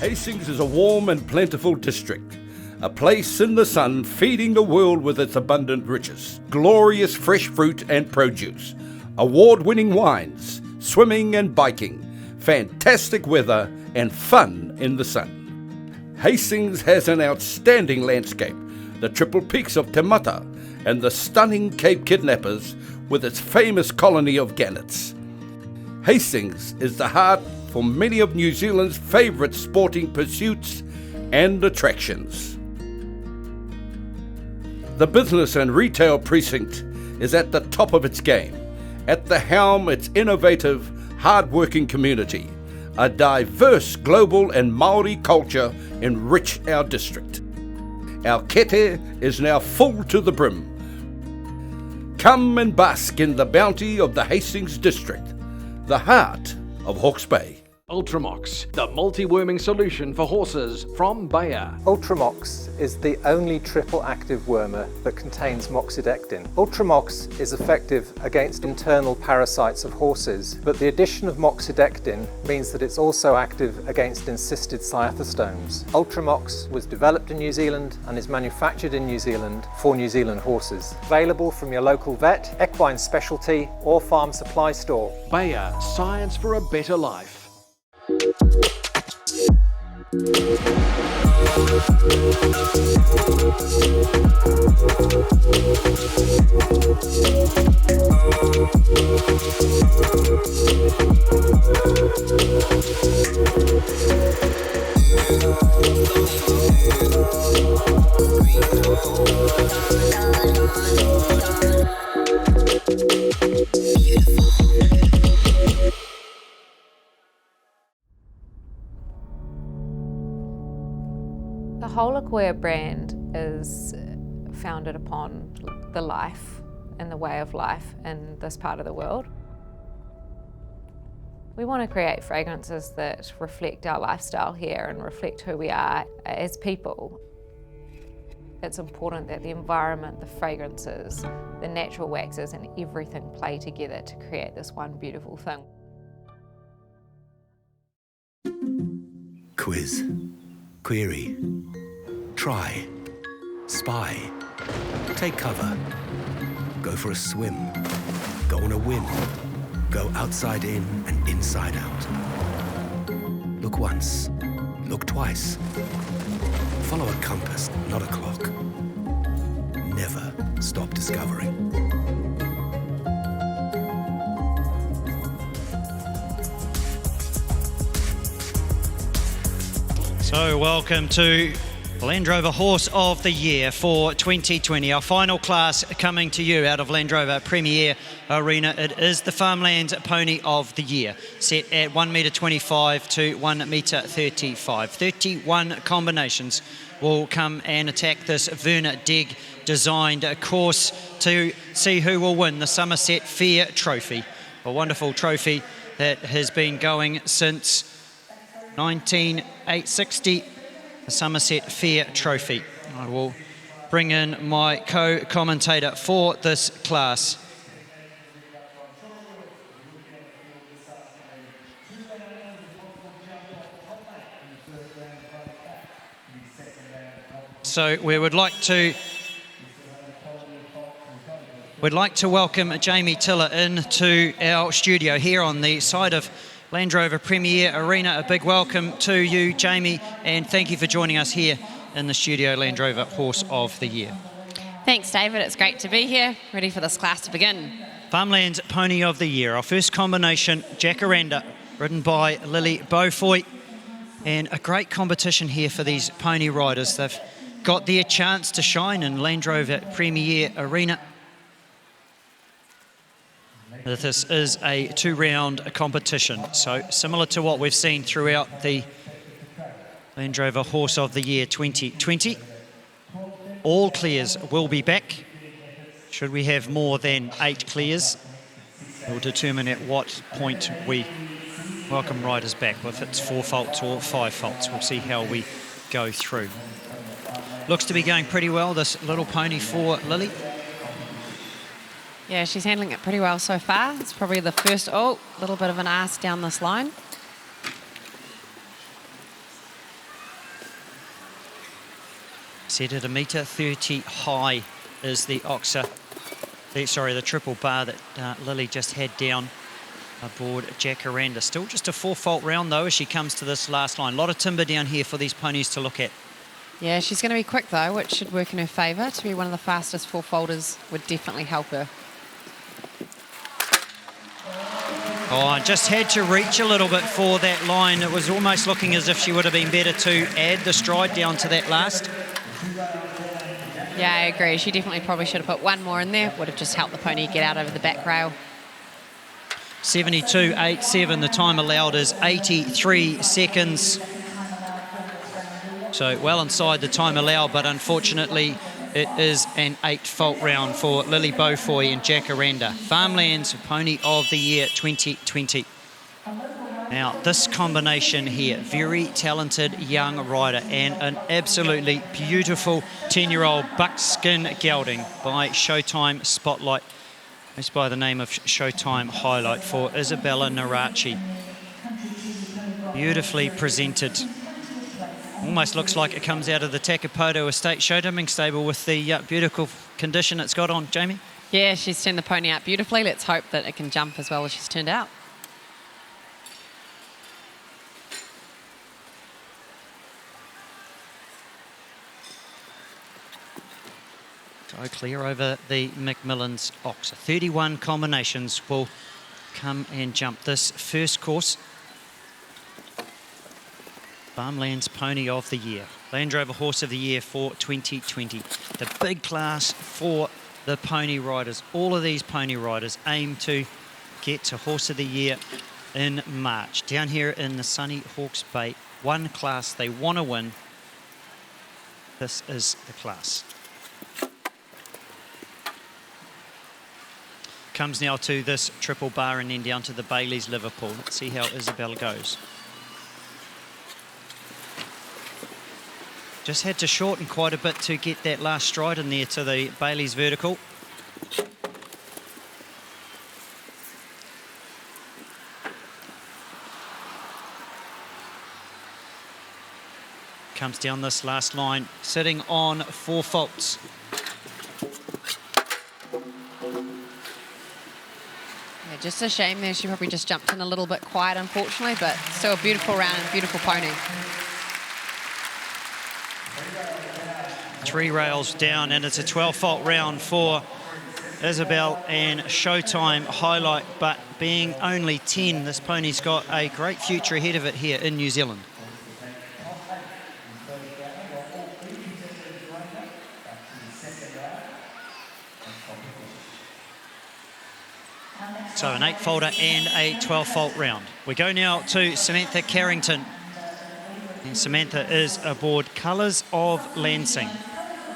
Hastings is a warm and plentiful district, a place in the sun feeding the world with its abundant riches, glorious fresh fruit and produce, award-winning wines, swimming and biking, fantastic weather and fun in the sun. Hastings has an outstanding landscape, the triple peaks of Te Mata and the stunning Cape Kidnappers with its famous colony of gannets. Hastings is the heart for many of New Zealand's favourite sporting pursuits and attractions. The business and retail precinct is at the top of its game. At the helm, its innovative, hard-working community. A diverse global and Māori culture enrich our district. Our kete is now full to the brim. Come and bask in the bounty of the Hastings district, the heart of Hawke's Bay. Ultramox, the multi-worming solution for horses from Bayer. Ultramox is the only triple active wormer that contains moxidectin. Ultramox is effective against internal parasites of horses, but the addition of moxidectin means that it's also active against encysted cyathostomes. Ultramox was developed in New Zealand and is manufactured in New Zealand for New Zealand horses. Available from your local vet, equine specialty or farm supply store. Bayer, science for a better life. The whole Akoya brand is founded upon the life and the way of life in this part of the world. We want to create fragrances that reflect our lifestyle here and reflect who we are as people. It's important that the environment, the fragrances, the natural waxes and everything play together to create this one beautiful thing. Quiz, query, try, spy, take cover, go for a swim, go on a whim, go outside in and inside out. Look once, look twice, follow a compass, not a clock. Never stop discovering. So welcome to Land Rover Horse of the Year for 2020. Our final class coming to you out of Land Rover Premier Arena. It is the Farmlands Pony of the Year, set at 1.25 to 1.35. 31 combinations will come and attack this Verna Dig designed course to see who will win the Somerset Fair Trophy. A wonderful trophy that has been going since 1960, the Somerset Fair Trophy. I will bring in my co-commentator for this class. So we'd like to welcome Jamie Tiller into our studio here on the side of Land Rover Premier Arena. A big welcome to you, Jamie, and thank you for joining us here in the studio, Land Rover Horse of the Year. Thanks, David. It's great to be here, ready for this class to begin. Farmlands Pony of the Year. Our first combination, Jacaranda, ridden by Lily Beaufoy, and a great competition here for these pony riders. They've got their chance to shine in Land Rover Premier Arena. This is a two-round competition, so similar to what we've seen throughout the Land Rover Horse of the Year 2020. All clears will be back. Should we have more than 8 clears, we'll determine at what point we welcome riders back, if it's 4 faults or 5 faults. We'll see how we go through. Looks to be going pretty well, this little pony for Lily. Yeah, she's handling it pretty well so far. It's probably the first, little bit of an arse down this line. Set at 1.30 metre high is the the triple bar that Lily just had down aboard Jacaranda. Still just a 4-fault round though as she comes to this last line. A lot of timber down here for these ponies to look at. Yeah, she's going to be quick though, which should work in her favour. To be one of the fastest 4-folders would definitely help her. Oh, I just had to reach a little bit for that line. It was almost looking as if she would have been better to add the stride down to that last. Yeah, I agree. She definitely probably should have put one more in there. Would have just helped the pony get out over the back rail. 72.87. The time allowed is 83 seconds. So well inside the time allowed, but unfortunately it is an 8-fault round for Lily Beaufoy and Jacaranda. Farmlands Pony of the Year 2020. Now, this combination here, very talented young rider and an absolutely beautiful 10-year-old buckskin gelding by Showtime Spotlight. It's by the name of Showtime Highlight for Isabella Narachi. Beautifully presented. Almost looks like it comes out of the Takapoto Estate Showtiming stable with the beautiful condition it's got on, Jamie. Yeah, she's turned the pony out beautifully. Let's hope that it can jump as well as she's turned out. Go clear over the Macmillan's Ox. 31 combinations will come and jump this first course. Farmlands Pony of the Year, Land Rover Horse of the Year for 2020. The big class for the pony riders. All of these pony riders aim to get to Horse of the Year in March. Down here in the sunny Hawke's Bay, one class they want to win. This is the class. Comes now to this triple bar and then down to the Bailey's Liverpool. Let's see how Isabella goes. Just had to shorten quite a bit to get that last stride in there to the Bailey's vertical. Comes down this last line, sitting on 4 faults. Yeah, just a shame there. She probably just jumped in a little bit quiet, unfortunately, but still a beautiful round and beautiful pony. 3 rails down, and it's a 12-fault round for Isabel and Showtime Highlight, but being only 10, this pony's got a great future ahead of it here in New Zealand. So an 8-folder and a 12-fault round. We go now to Samantha Carrington. And Samantha is aboard Colours of Lansing.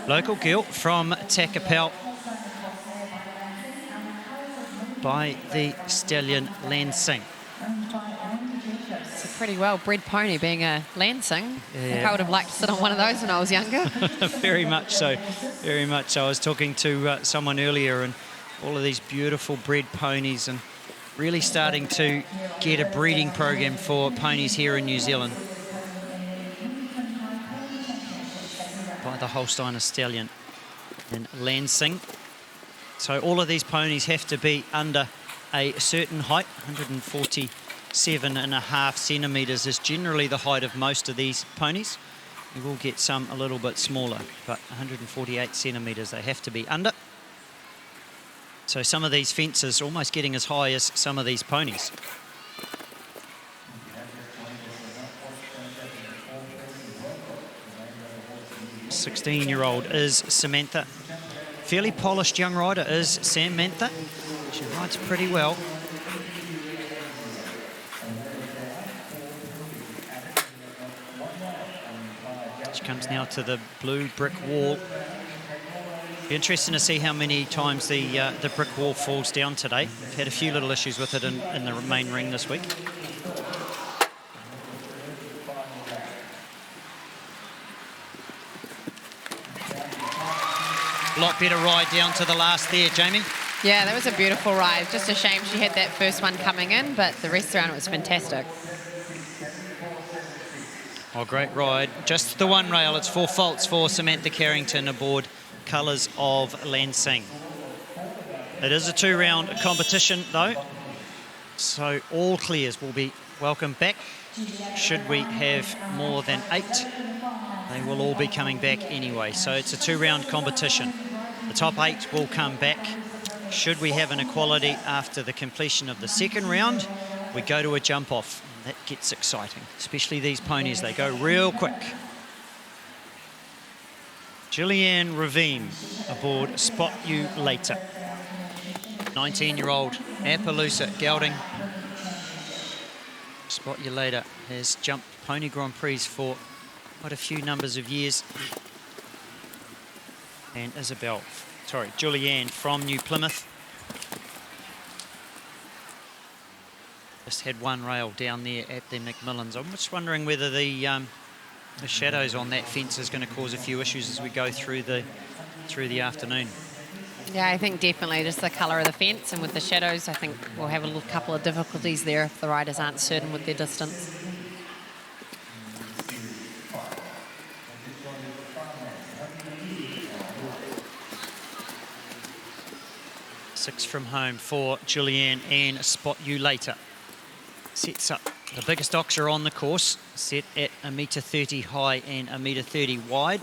Local girl from Takapau by the stallion Lansing. It's a pretty well-bred pony being a Lansing. Yeah. I think I would have liked to sit on one of those when I was younger. Very much so, very much so. I was talking to someone earlier, and all of these beautiful bred ponies, and really starting to get a breeding program for ponies here in New Zealand by the Holsteiner stallion in Lansing. So all of these ponies have to be under a certain height. 147.5 centimetres is generally the height of most of these ponies. You will get some a little bit smaller, but 148 centimetres they have to be under. So some of these fences almost getting as high as some of these ponies. "16-year-old is Samantha. Fairly polished young rider is Samantha. She rides pretty well. She comes now to the blue brick wall. Be interesting to see how many times the brick wall falls down today. We've had a few little issues with it in the main ring this week. A lot better ride down to the last there, Jamie. Yeah, that was a beautiful ride. Just a shame she had that first one coming in, but the rest around it was fantastic. Oh, great ride. Just the one rail. It's 4 faults for Samantha Carrington aboard colours of Lansing. It is a 2-round competition, though, so all clears will be welcome back. Should we have more than 8, they will all be coming back anyway. So it's a 2-round competition. The top 8 will come back. Should we have an equality after the completion of the second round, we go to a jump off. That gets exciting, especially these ponies. They go real quick. Julianne Ravine aboard Spot You Later. 19-year-old Appaloosa gelding. Spot You Later has jumped Pony Grand Prix for quite a few numbers of years. And Julianne from New Plymouth. Just had one rail down there at the McMillans. I'm just wondering whether the shadows on that fence is going to cause a few issues as we go through the afternoon. Yeah, I think definitely just the colour of the fence, and with the shadows, I think we'll have a little couple of difficulties there if the riders aren't certain with their distance. Six from home for Julianne and Spot You Later. Sets up the biggest oxer on the course, set at 1.30 m high and 1.30 m wide.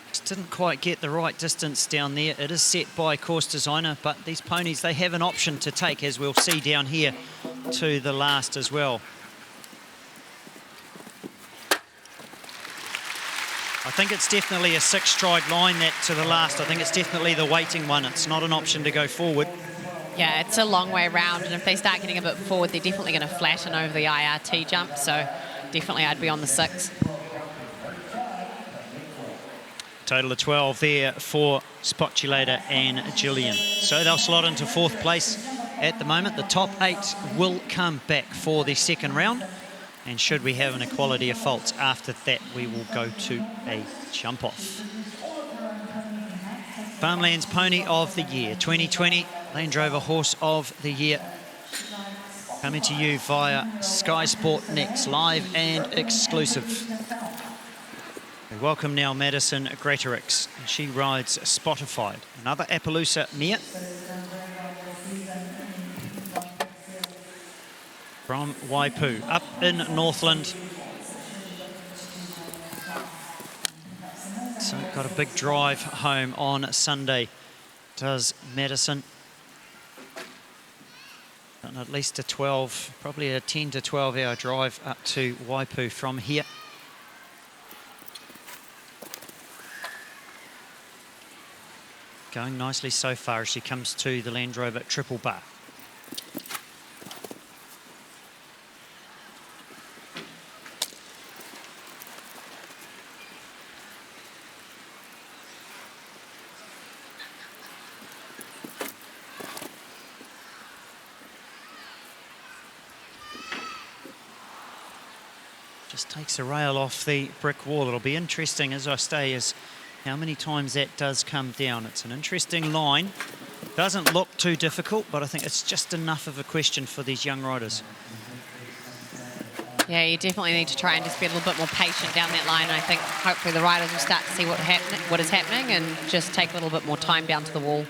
Just didn't quite get the right distance down there. It is set by course designer, but these ponies, they have an option to take, as we'll see down here to the last as well. I think it's definitely a 6-stride line that to the last. I think it's definitely the waiting one. It's not an option to go forward. Yeah, it's a long way round, and if they start getting a bit forward, they're definitely going to flatten over the IRT jump, so definitely I'd be on the 6. Total of 12 there for Spot You Later and Gillian. So they'll slot into 4th place at the moment. The top 8 will come back for the second round, and should we have an equality of faults after that, we will go to a jump off. Farmlands Pony of the Year 2020, Land Rover Horse of the Year, coming to you via Sky Sport Next, live and exclusive. We welcome now Madison Greaterix. She rides Spotified, another Appaloosa mare from Waipu, up in Northland. So got a big drive home on Sunday, does Madison. And at least a 12, probably a 10 to 12 hour drive up to Waipu from here. Going nicely so far as she comes to the Land Rover Triple Bar. Just takes a rail off the brick wall. It'll be interesting, as I say, is how many times that does come down. It's an interesting line. Doesn't look too difficult, but I think it's just enough of a question for these young riders. Yeah, you definitely need to try and just be a little bit more patient down that line. I think hopefully the riders will start to see what is happening and just take a little bit more time down to the wall.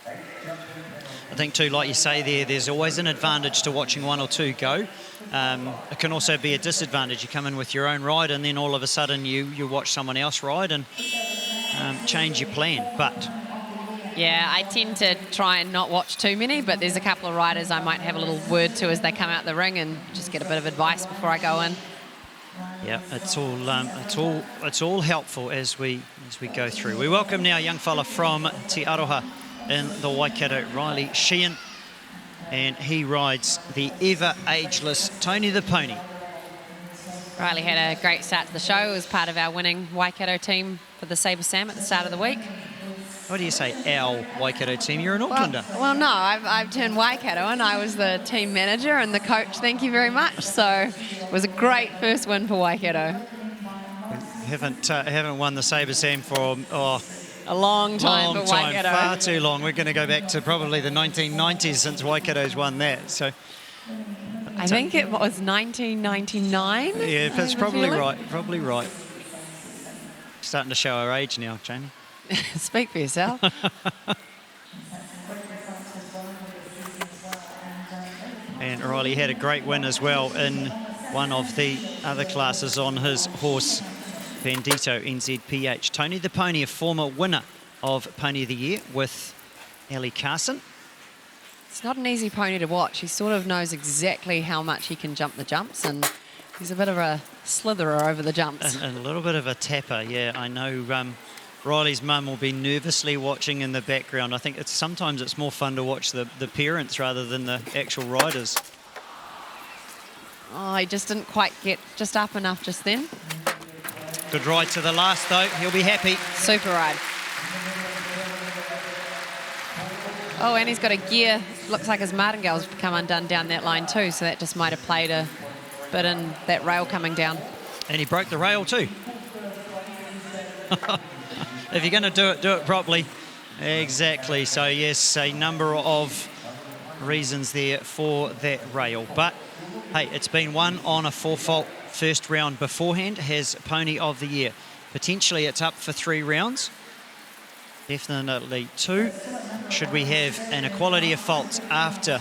I think too, like you say there's always an advantage to watching one or two go. It can also be a disadvantage. You come in with your own ride and then all of a sudden you watch someone else ride and change your plan. But yeah, I tend to try and not watch too many, but there's a couple of riders I might have a little word to as they come out the ring and just get a bit of advice before I go in. Yeah, it's all helpful as we go through. We welcome now a young fella from Te Aroha in the Waikato, Riley Sheehan, and he rides the ever ageless Tony the Pony. Riley had a great start to the show. It was part of our winning Waikato team for the Sabre Sam at the start of the week. What do you say, our Waikato team? You're an Aucklander. Well, no, I've turned Waikato and I was the team manager and the coach, thank you very much. So it was a great first win for Waikato. Haven't won the Sabre Sam for a long time for Waikato. Far too long. We're going to go back to probably the 1990s since Waikato's won that. So I think it was 1999. Yeah, that's probably right. Probably right. Starting to show our age now, Jamie. Speak for yourself. And Riley had a great win as well in one of the other classes on his horse, Bandito NZPH. Tony the Pony, a former winner of Pony of the Year with Ellie Carson. It's not an easy pony to watch. He sort of knows exactly how much he can jump the jumps, and he's a bit of a slitherer over the jumps. And a little bit of a tapper, yeah. I know Riley's mum will be nervously watching in the background. I think sometimes it's more fun to watch the parents rather than the actual riders. Oh, he just didn't quite get just up enough just then. Good ride to the last, though. He'll be happy. Super ride. Oh, and he's got a gear. Looks like his martingale's come undone down that line too, so that just might have played a bit in that rail coming down. And he broke the rail too. If you're going to do it properly. Exactly. So, yes, a number of reasons there for that rail. But, hey, it's been won on a 4-fault first round beforehand. Has Pony of the Year. Potentially it's up for 3 rounds. Definitely 2. Should we have an equality of faults after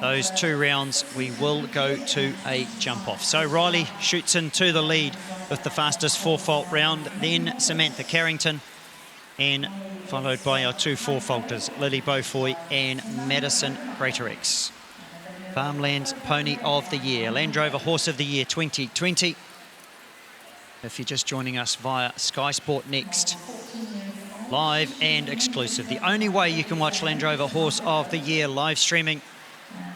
those 2 rounds, we will go to a jump-off. So Riley shoots into the lead with the fastest 4-fault round, then Samantha Carrington, and followed by our 2 4-faulters, Lily Beaufoy and Madison Greatorex. Farmlands Pony of the Year, Land Rover Horse of the Year 2020. If you're just joining us via Sky Sport Next, live and exclusive. The only way you can watch Land Rover Horse of the Year live streaming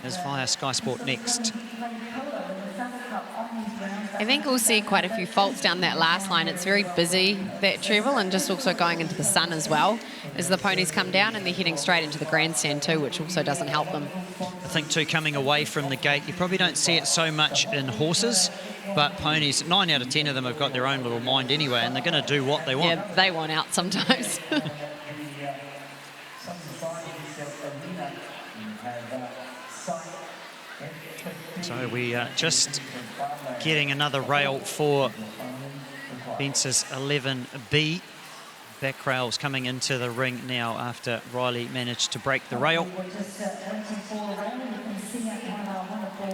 is via Sky Sport Next. I think we'll see quite a few faults down that last line. It's very busy, that treble, and just also going into the sun as well as the ponies come down, and they're heading straight into the grandstand too, which also doesn't help them. I think too, coming away from the gate, you probably don't see it so much in horses, but ponies, 9 out of 10 of them have got their own little mind anyway, and they're going to do what they want. Yeah, they want out sometimes. So we are just getting another rail for fences 11B. Back rails coming into the ring now after Riley managed to break the rail.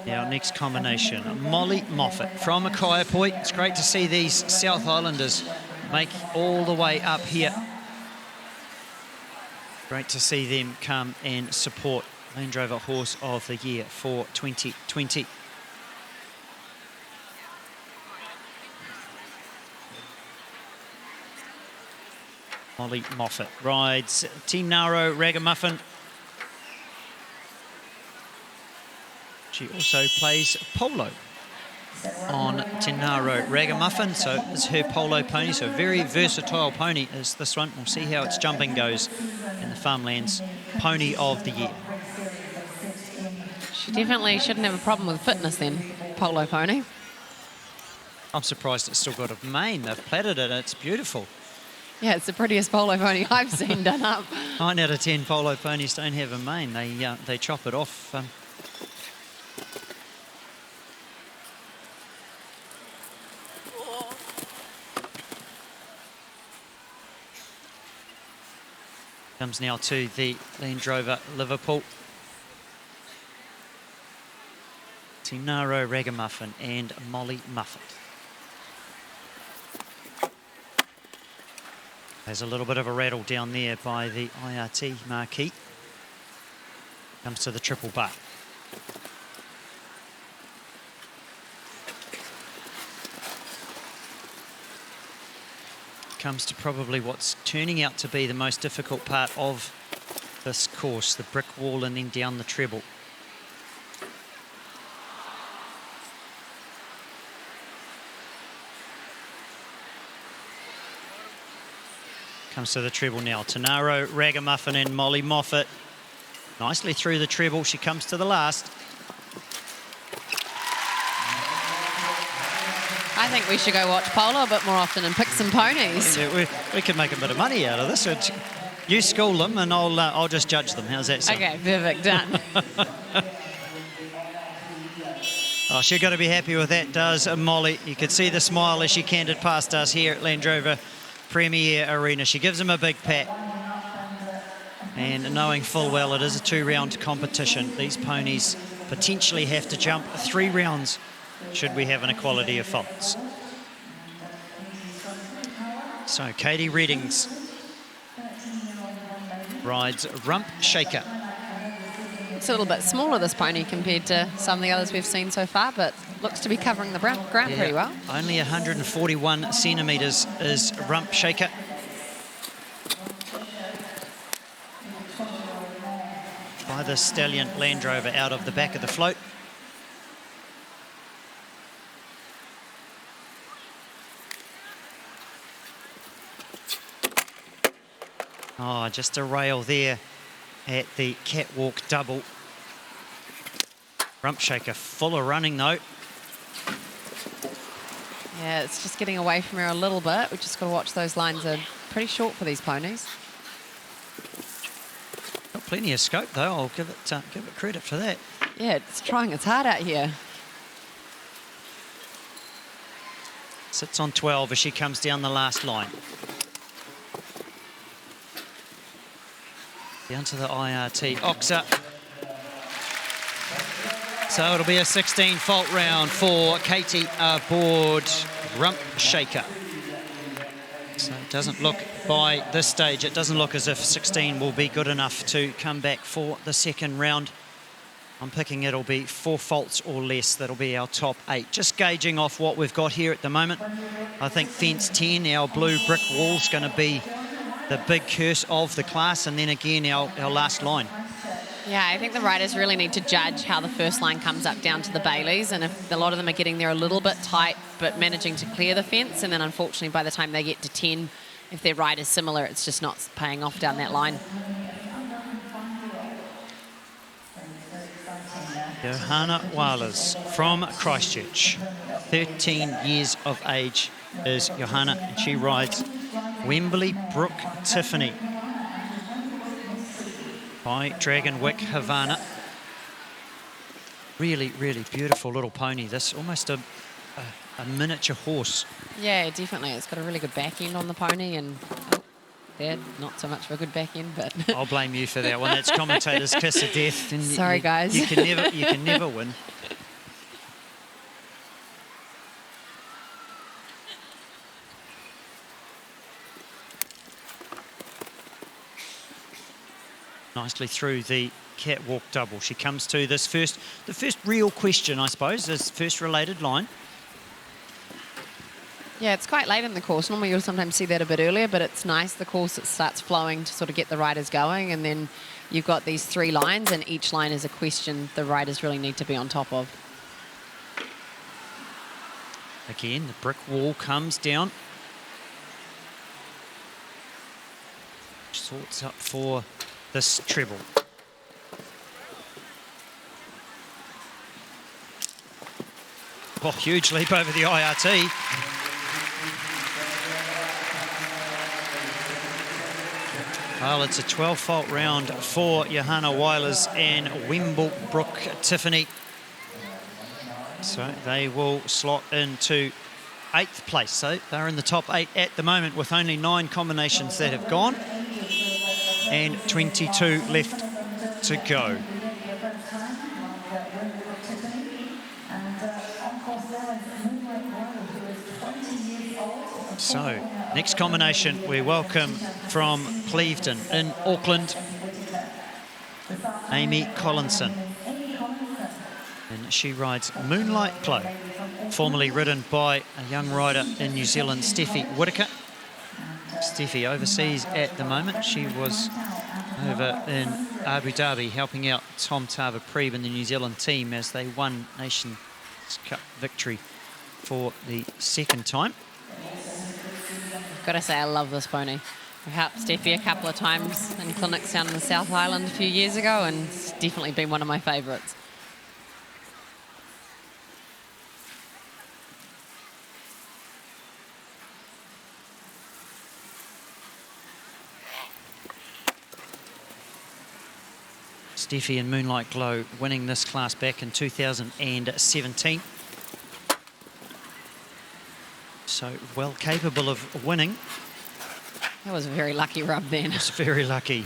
Our next combination, Molly Moffat from Kaiapoi. It's great to see these South Islanders make all the way up here. Great to see them come and support Land Rover Horse of the Year for 2020. Molly Moffat rides Team Naro Ragamuffin. She also plays polo on Tenaro Ragamuffin, so it's her polo pony, so very versatile pony is this one. We'll see how its jumping goes in the Farmlands Pony of the Year. She definitely shouldn't have a problem with fitness then, polo pony. I'm surprised it's still got a mane. They've plaited it, it's beautiful. Yeah, it's the prettiest polo pony I've seen done up. 9 out of 10 polo ponies don't have a mane. They chop it off. Comes now to the Land Rover Liverpool. Tinaro Ragamuffin and Molly Moffat. There's a little bit of a rattle down there by the IRT marquee. Comes to the triple bar. Comes to probably what's turning out to be the most difficult part of this course, the brick wall and then down the treble. Comes to the treble now. Tenaro Ragamuffin and Molly Moffat. Nicely through the treble. She comes to the last. I think we should go watch polo a bit more often and pick some ponies. Yeah, we can make a bit of money out of this. You school them and I'll just judge them. How's that sound? Okay, perfect, done. Oh, she's got to be happy with that, does Molly. You could see the smile as she cantered past us here at Land Rover Premier Arena. She gives him a big pat. And knowing full well it is a 2-round competition, these ponies potentially have to jump 3 rounds should we have an equality of faults. So Katie Reddings rides Rump Shaker. It's a little bit smaller, this pony, compared to some of the others we've seen so far, but looks to be covering the ground pretty well. Only 141 centimetres is Rump Shaker. By the stallion Land Rover out of the back of the float. Oh, just a rail there at the catwalk double. Rump Shaker full of running though. Yeah, it's just getting away from her a little bit. We've just got to watch those lines. Are pretty short for these ponies. Got plenty of scope though. I'll give it credit for that. Yeah, it's trying its heart out here. Sits on 12 as she comes down the last line. Down to the IRT. Oxa. So it'll be a 16 fault round for Katie aboard Rump Shaker. So it doesn't look, by this stage, it doesn't look as if 16 will be good enough to come back for the second round. I'm picking it'll be 4 faults or less. That'll be our top 8. Just gauging off what we've got here at the moment. I think fence 10, our blue brick wall, is going to be the big curse of the class, and then again our last line. Yeah, I think the riders really need to judge how the first line comes up down to the Baileys, and if a lot of them are getting there a little bit tight but managing to clear the fence, and then unfortunately by the time they get to 10, if their ride is similar, it's just not paying off down that line. Johanna Wallace from Christchurch, 13 years of age is Johanna, and she rides Wembley Brook Tiffany by Dragonwick Havana. Really, really beautiful little pony. This almost a miniature horse. Yeah, definitely. It's got a really good back end on the pony, and there, not so much of a good back end, but I'll blame you for that one. That's commentator's kiss of death. And sorry, guys. You can never win. Nicely through the catwalk double. She comes to this the first real question, I suppose, this first related line. Yeah, it's quite late in the course. Normally you'll sometimes see that a bit earlier, but it's nice, the course, it starts flowing to sort of get the riders going, and then you've got these 3 lines, and each line is a question the riders really need to be on top of. Again, the brick wall comes down. Sorts up for this treble. Oh, huge leap over the IRT. Well, it's a 12-fault round for Johanna Weilers and Wemblebrook Tiffany. So they will slot into 8th place. So they're in the top 8 at the moment with only 9 combinations that have gone and 22 left to go. So, next combination we welcome from Clevedon in Auckland, Amy Collinson. And she rides Moonlight Glow, formerly ridden by a young rider in New Zealand, Steffi Whitaker. Steffi overseas at the moment. She was over in Abu Dhabi helping out Tom Tava-Preeb and the New Zealand team as they won Nations Cup victory for the second time. Got to say, I love this pony. We helped Steffi a couple of times in clinics down in the South Island a few years ago, and it's definitely been one of my favourites. Steffi and Moonlight Glow winning this class back in 2017. So well capable of winning. That was a very lucky rub then. It's very lucky.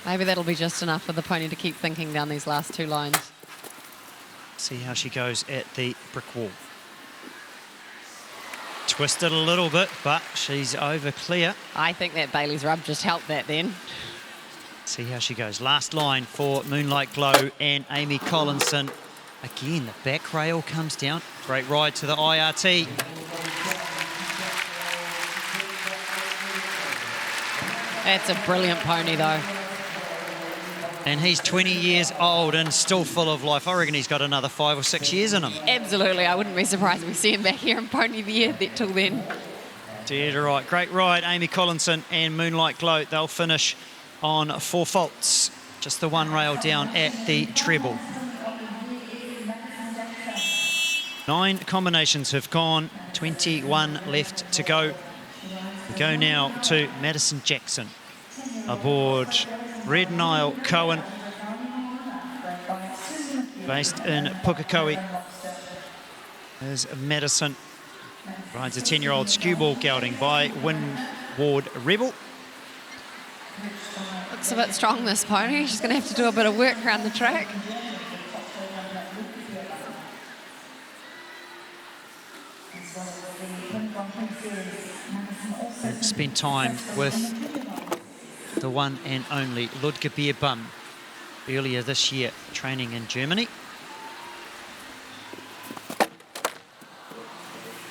Maybe that'll be just enough for the pony to keep thinking down these last 2 lines. See how she goes at the brick wall. Twisted a little bit, but she's over clear. I think that Bailey's rub just helped that then. See how she goes. Last line for Moonlight Glow and Amy Collinson. Again, the back rail comes down. Great ride to the IRT. That's a brilliant pony though. And he's 20 years old and still full of life. I reckon he's got another 5 or 6 years in him. Absolutely, I wouldn't be surprised if we see him back here in Pony of the Year till then. Dead right. Great ride, Amy Collinson and Moonlight Glow. They'll finish on 4 faults. Just the 1 rail down at the treble. 9 combinations have gone, 21 left to go. We go now to Madison Jackson aboard Red Nile Cohen, based in Pukekohe. There's Madison, rides a 10-year-old skew ball gelding by Windward Rebel. Looks a bit strong, this pony. She's going to have to do a bit of work around the track. And spent time with the one and only Ludger Beerbum earlier this year, training in Germany.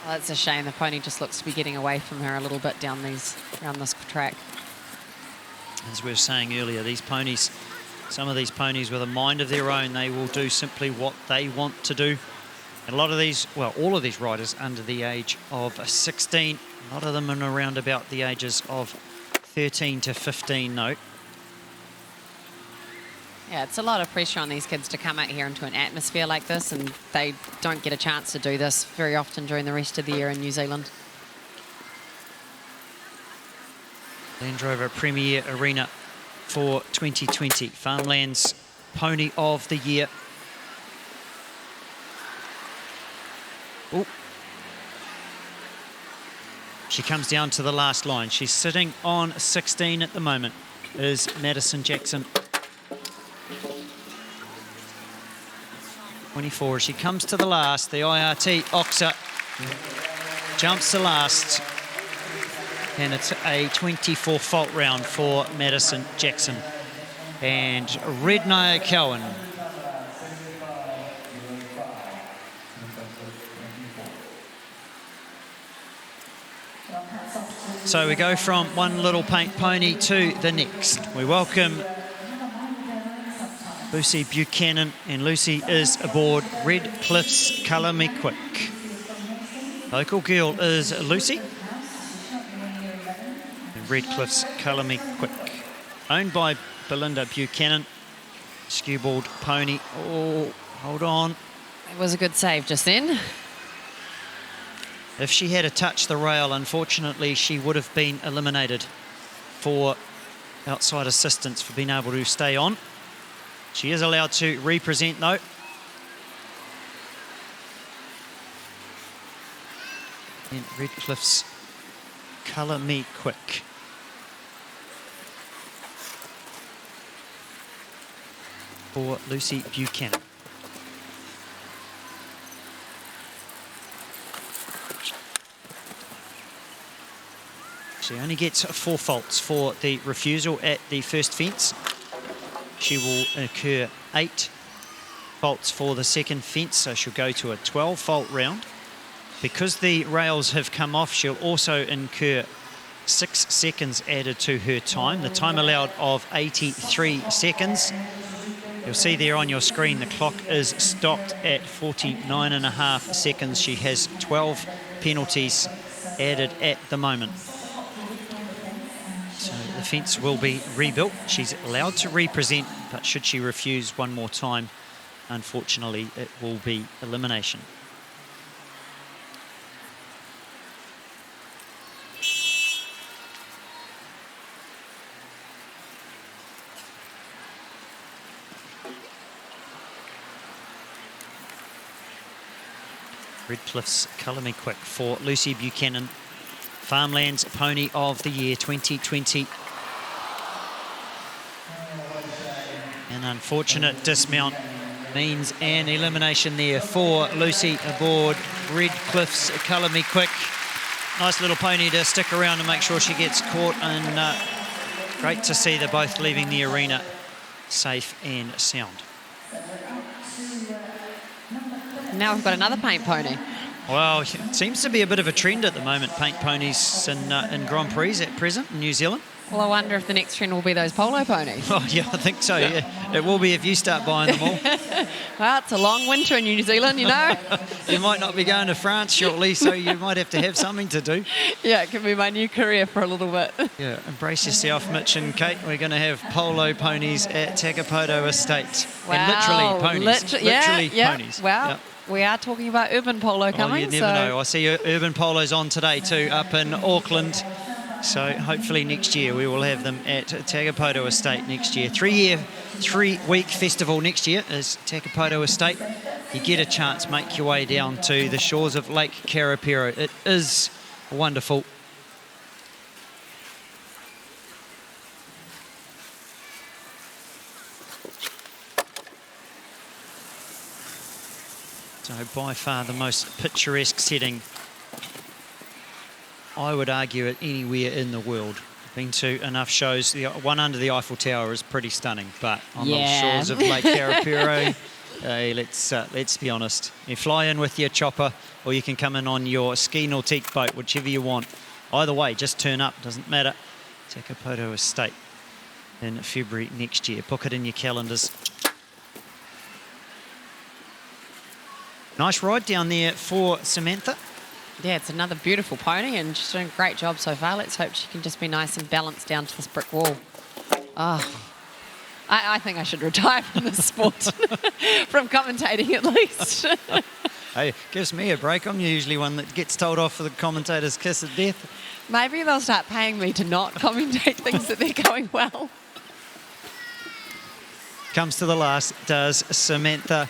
Well, it's a shame. The pony just looks to be getting away from her a little bit around this track. As we were saying earlier, these ponies, some of these ponies with a mind of their own, they will do simply what they want to do. And a lot of these, well, all of these riders under the age of 16, a lot of them in around about the ages of 13 to 15, note. Yeah, it's a lot of pressure on these kids to come out here into an atmosphere like this, and they don't get a chance to do this very often during the rest of the year in New Zealand. Land Rover Premier Arena for 2020. Farmlands Pony of the Year. Ooh. She comes down to the last line. She's sitting on 16 at the moment, is Madison Jackson. 24. She comes to the last. The IRT Oxa jumps to last. And it's a 24 fault round for Madison Jackson. And Red Nile Cohen. So we go from one little paint pony to the next. We welcome Lucy Buchanan, and Lucy is aboard Red Cliffs Kalamikwik. Local girl is Lucy. And Red Cliffs Kalamikwik, owned by Belinda Buchanan. Skewbald pony. Oh, hold on. It was a good save just then. If she had touched the rail, unfortunately, she would have been eliminated for outside assistance for being able to stay on. She is allowed to represent, though. And Redcliffe's Colour Me Quick. For Lucy Buchanan. She only gets 4 faults for the refusal at the first fence. She will incur 8 faults for the second fence, so she'll go to a 12 fault round. Because the rails have come off, she'll also incur 6 seconds added to her time. The time allowed of 83 seconds. You'll see there on your screen the clock is stopped at 49.5 seconds. She has 12 penalties added at the moment. So the fence will be rebuilt. She's allowed to represent, but should she refuse one more time, unfortunately, it will be elimination. Redcliffe's Colour Me Quick for Lucy Buchanan, Farmlands Pony of the Year 2020. An unfortunate dismount means an elimination there for Lucy aboard Redcliffe's Colour Me Quick. Nice little pony to stick around and make sure she gets caught, and great to see they're both leaving the arena safe and sound. Now we've got another paint pony. Well, it seems to be a bit of a trend at the moment, paint ponies in Grand Prix at present in New Zealand. Well, I wonder if the next trend will be those polo ponies. Oh, yeah, I think so, yeah. It will be if you start buying them all. Well, it's a long winter in New Zealand, you know. You might not be going to France shortly, so you might have to have something to do. Yeah, it can be my new career for a little bit. Yeah, embrace yourself, Mitch and Kate. We're going to have polo ponies at Takapoto Estate. Wow. And literally ponies. Literally ponies. Wow. Yep. We are talking about urban polo coming. You never know. I see urban polos on today too, up in Auckland. So hopefully next year we will have them at Takapoto Estate next year. 3-week festival next year is Takapoto Estate. You get a chance, make your way down to the shores of Lake Karapiro. It is wonderful. So by far the most picturesque setting, I would argue, it anywhere in the world. I've been to enough shows. The one under the Eiffel Tower is pretty stunning, but on the shores of Lake Karapiro, let's be honest. You fly in with your chopper, or you can come in on your ski nautique boat, whichever you want. Either way, just turn up, doesn't matter. Takapoto Estate in February next year. Book it in your calendars. Nice ride down there for Samantha. Yeah, it's another beautiful pony, and she's doing a great job so far. Let's hope she can just be nice and balanced down to this brick wall. Oh, I think I should retire from this sport, from commentating at least. Hey, gives me a break. I'm usually one that gets told off for the commentator's kiss of death. Maybe they'll start paying me to not commentate things that they're going well. Comes to the last, does Samantha.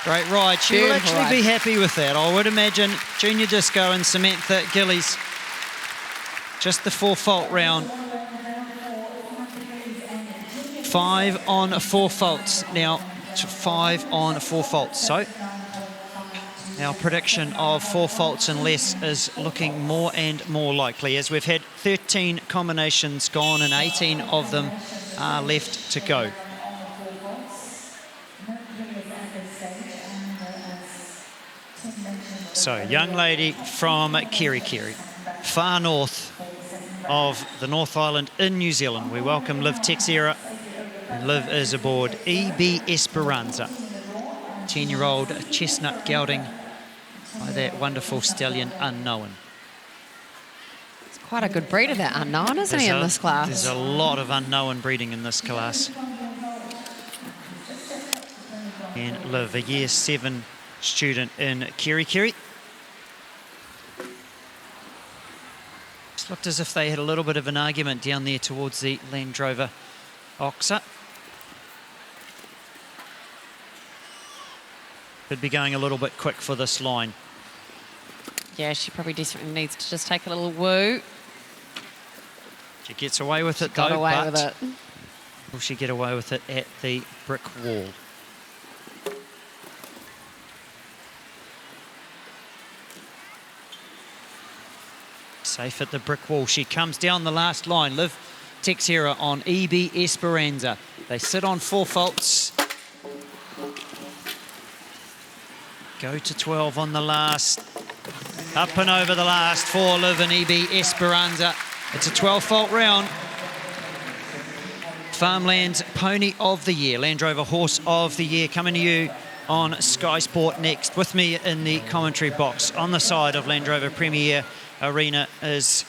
Great ride. She will Beautiful actually be ride. happy with that. I would imagine Junior Disco and Samantha Gillies. Just the 4-fault round. 5 on 4 faults. Now, 5 on 4 faults. So, our prediction of 4 faults and less is looking more and more likely, as we've had 13 combinations gone and 18 of them are left to go. So, young lady from Kirikiri, far north of the North Island in New Zealand. We welcome Liv Texera, and Liv is aboard EB Esperanza. 10-year-old chestnut gelding by that wonderful stallion Unknown. It's quite a good breed of that Unknown, isn't he, in this class? There's a lot of Unknown breeding in this class. And Liv, a year 7 student in Kirikiri. Just looked as if they had a little bit of an argument down there towards the Land Rover Oxa. Could be going a little bit quick for this line. Yeah, she probably desperately needs to just take a little woo. She gets away with it, Got though, away but with it. will she get away with it at the brick wall? Safe at the brick wall. She comes down the last line. Liv Texera on EB Esperanza. They sit on 4 faults. Go to 12 on the last. Up and over the last for Liv and EB Esperanza. It's a 12-fault round. Farmlands Pony of the Year, Land Rover Horse of the Year, coming to you on Sky Sport next. With me in the commentary box on the side of Land Rover Premier Arena is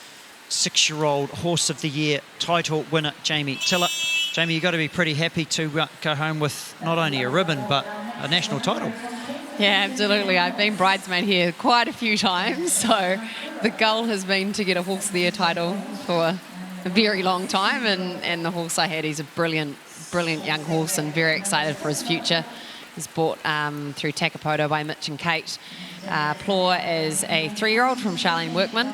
6-year-old Horse of the Year title winner Jamie Tiller. Jamie, you've got to be pretty happy to go home with not only a ribbon but a national title. Yeah, absolutely. I've been bridesmaid here quite a few times, so the goal has been to get a Horse of the Year title for a very long time, and the horse I had, he's a brilliant young horse and very excited for his future. He's bought through Takapoto by Mitch and Kate. Plor is a 3-year-old from Charlene Workman.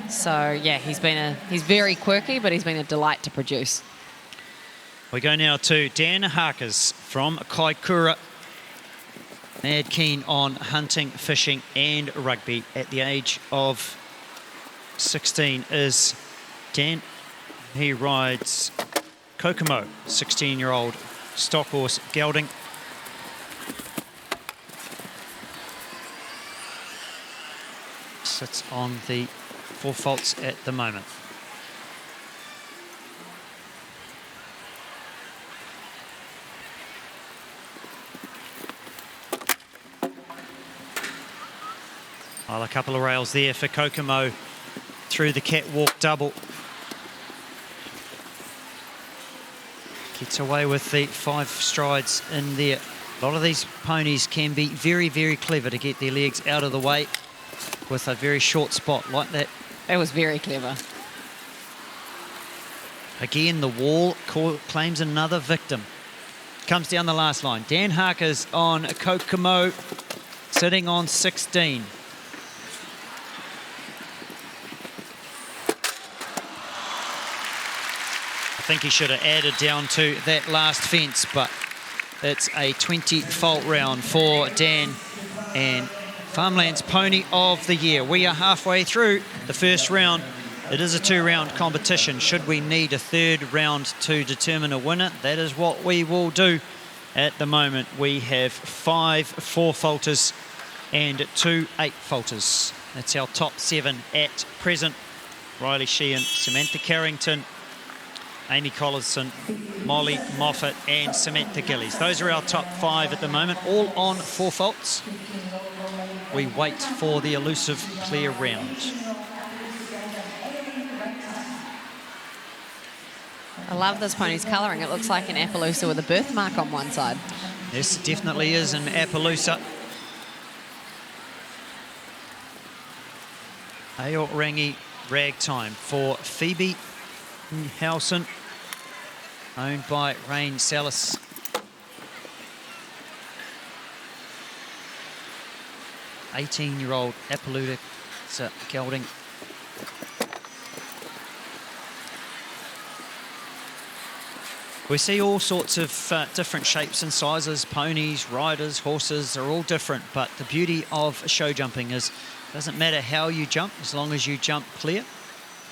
So, yeah, he's very quirky, but he's been a delight to produce. We go now to Dan Harkers from Kaikoura. Mad keen on hunting, fishing and rugby. At the age of 16 is Dan. He rides Kokomo, 16-year-old stock horse gelding. Sits on the 4 faults at the moment. Well, a couple of rails there for Kokomo through the catwalk double. Gets away with the 5 strides in there. A lot of these ponies can be very, very clever to get their legs out of the way with a very short spot like that. That was very clever. Again, the wall claims another victim. Comes down the last line. Dan Harkers on Kokomo, sitting on 16. I think he should have added down to that last fence, but it's a 20-fault round for Dan and Farmlands Pony of the Year. We are halfway through the first round. It is a 2-round competition. Should we need a 3rd round to determine a winner, that is what we will do. At the moment, we have 5 4-faulters and 2 8-faulters. That's our top 7 at present. Riley Sheehan, Samantha Carrington, Amy Collinson, Molly Moffat and Samantha Gillies. Those are our top 5 at the moment, all on 4 faults. We wait for the elusive clear round. I love this pony's colouring. It looks like an Appaloosa with a birthmark on one side. This definitely is an Appaloosa. Aorangi Ragtime for Phoebe Howson, owned by Rain Salas. '18-year-old Appaloosa gelding. We see all sorts of different shapes and sizes. Ponies, riders, horses are all different, but the beauty of show jumping is it doesn't matter how you jump as long as you jump clear.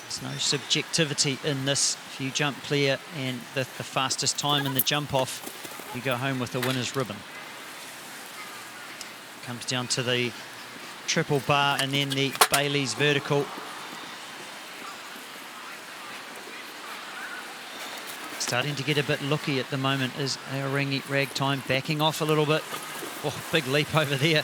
There's no subjectivity in this. If you jump clear and the fastest time in the jump off, you go home with the winner's ribbon. Comes down to the triple bar and then the Bailey's vertical. Starting to get a bit looky at the moment is Aorangi Ragtime, backing off a little bit. Oh, big leap over there.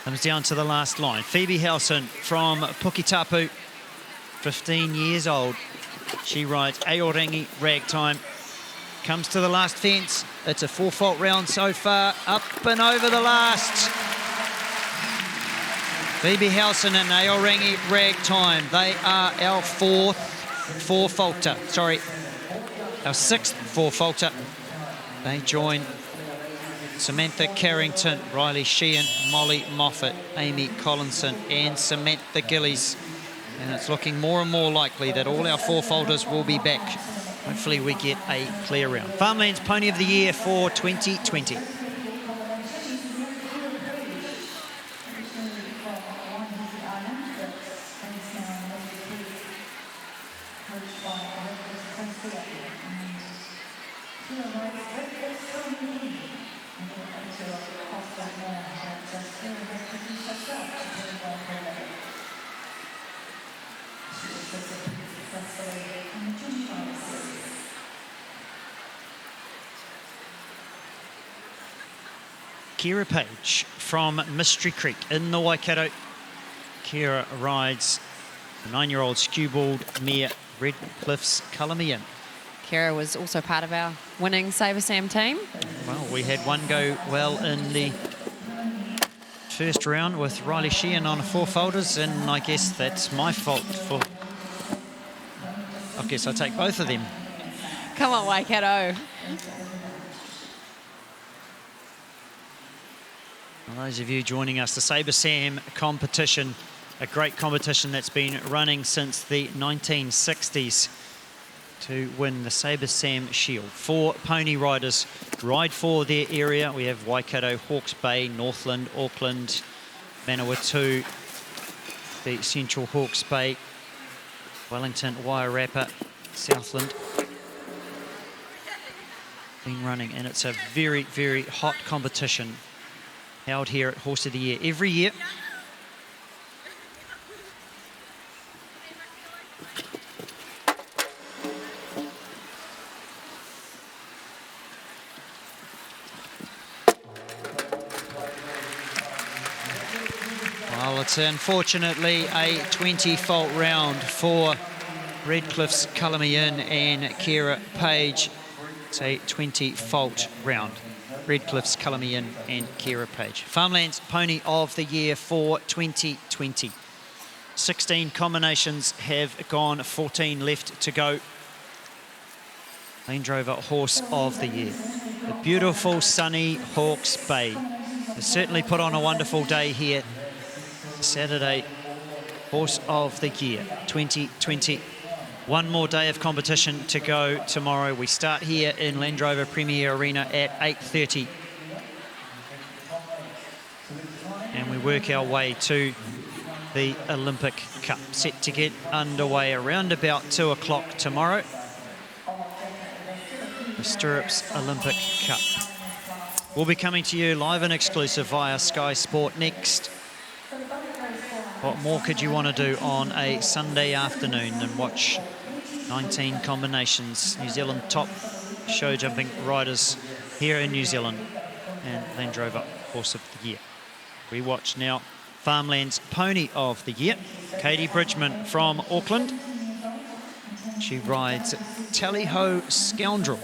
Comes down to the last line. Phoebe Howson from Puketapu, 15 years old. She rides Aorangi Ragtime. Comes to the last fence. It's a 4-fault round so far. Up and over the last. Phoebe Howson and Aorangi Ragtime. They are our 4th 4-faulter. Sorry, our 6th 4-faulter. They join Samantha Carrington, Riley Sheehan, Molly Moffat, Amy Collinson and Samantha Gillies. And it's looking more and more likely that all our 4-faulters will be back. Hopefully we get a clear round. Farmlands Pony of the Year for 2020. Kira Page from Mystery Creek in the Waikato. Kira rides the 9-year-old skewbald mare Red Cliffs Calamian. Kira was also part of our winning Saver Sam team. Well, we had one go well in the first round with Riley Sheehan on 4-folders, and I guess that's my fault for... I guess I take both of them. Come on, Waikato. For those of you joining us, the Sabre Sam competition, a great competition that's been running since the 1960s to win the Sabre Sam Shield. 4 pony riders ride for their area. We have Waikato, Hawke's Bay, Northland, Auckland, Manawatu, the Central Hawke's Bay, Wellington, Wairarapa, Southland. Been running, and it's a very, very hot competition held here at Horse of the Year every year. Well, it's unfortunately a 20-fault round for Redcliffe's Calamian and Kira Page. It's a 20-fault round. Redcliffe's Calamian and Kira Page. Farmlands Pony of the Year for 2020. 16 combinations have gone, 14 left to go. Land Rover Horse of the Year. The beautiful sunny Hawke's Bay has certainly put on a wonderful day here. Saturday, Horse of the Year 2020. One more day of competition to go tomorrow. We start here in Land Rover Premier Arena at 8:30. And we work our way to the Olympic Cup, set to get underway around about 2 o'clock tomorrow. The Stirrups Olympic Cup. We'll be coming to you live and exclusive via Sky Sport next. What more could you want to do on a Sunday afternoon than watch 19 combinations, New Zealand top show jumping riders here in New Zealand, and Land Rover Horse of the Year. We watch now Farmlands Pony of the Year, Katie Bridgman from Auckland. She rides Tally Ho Scoundrel,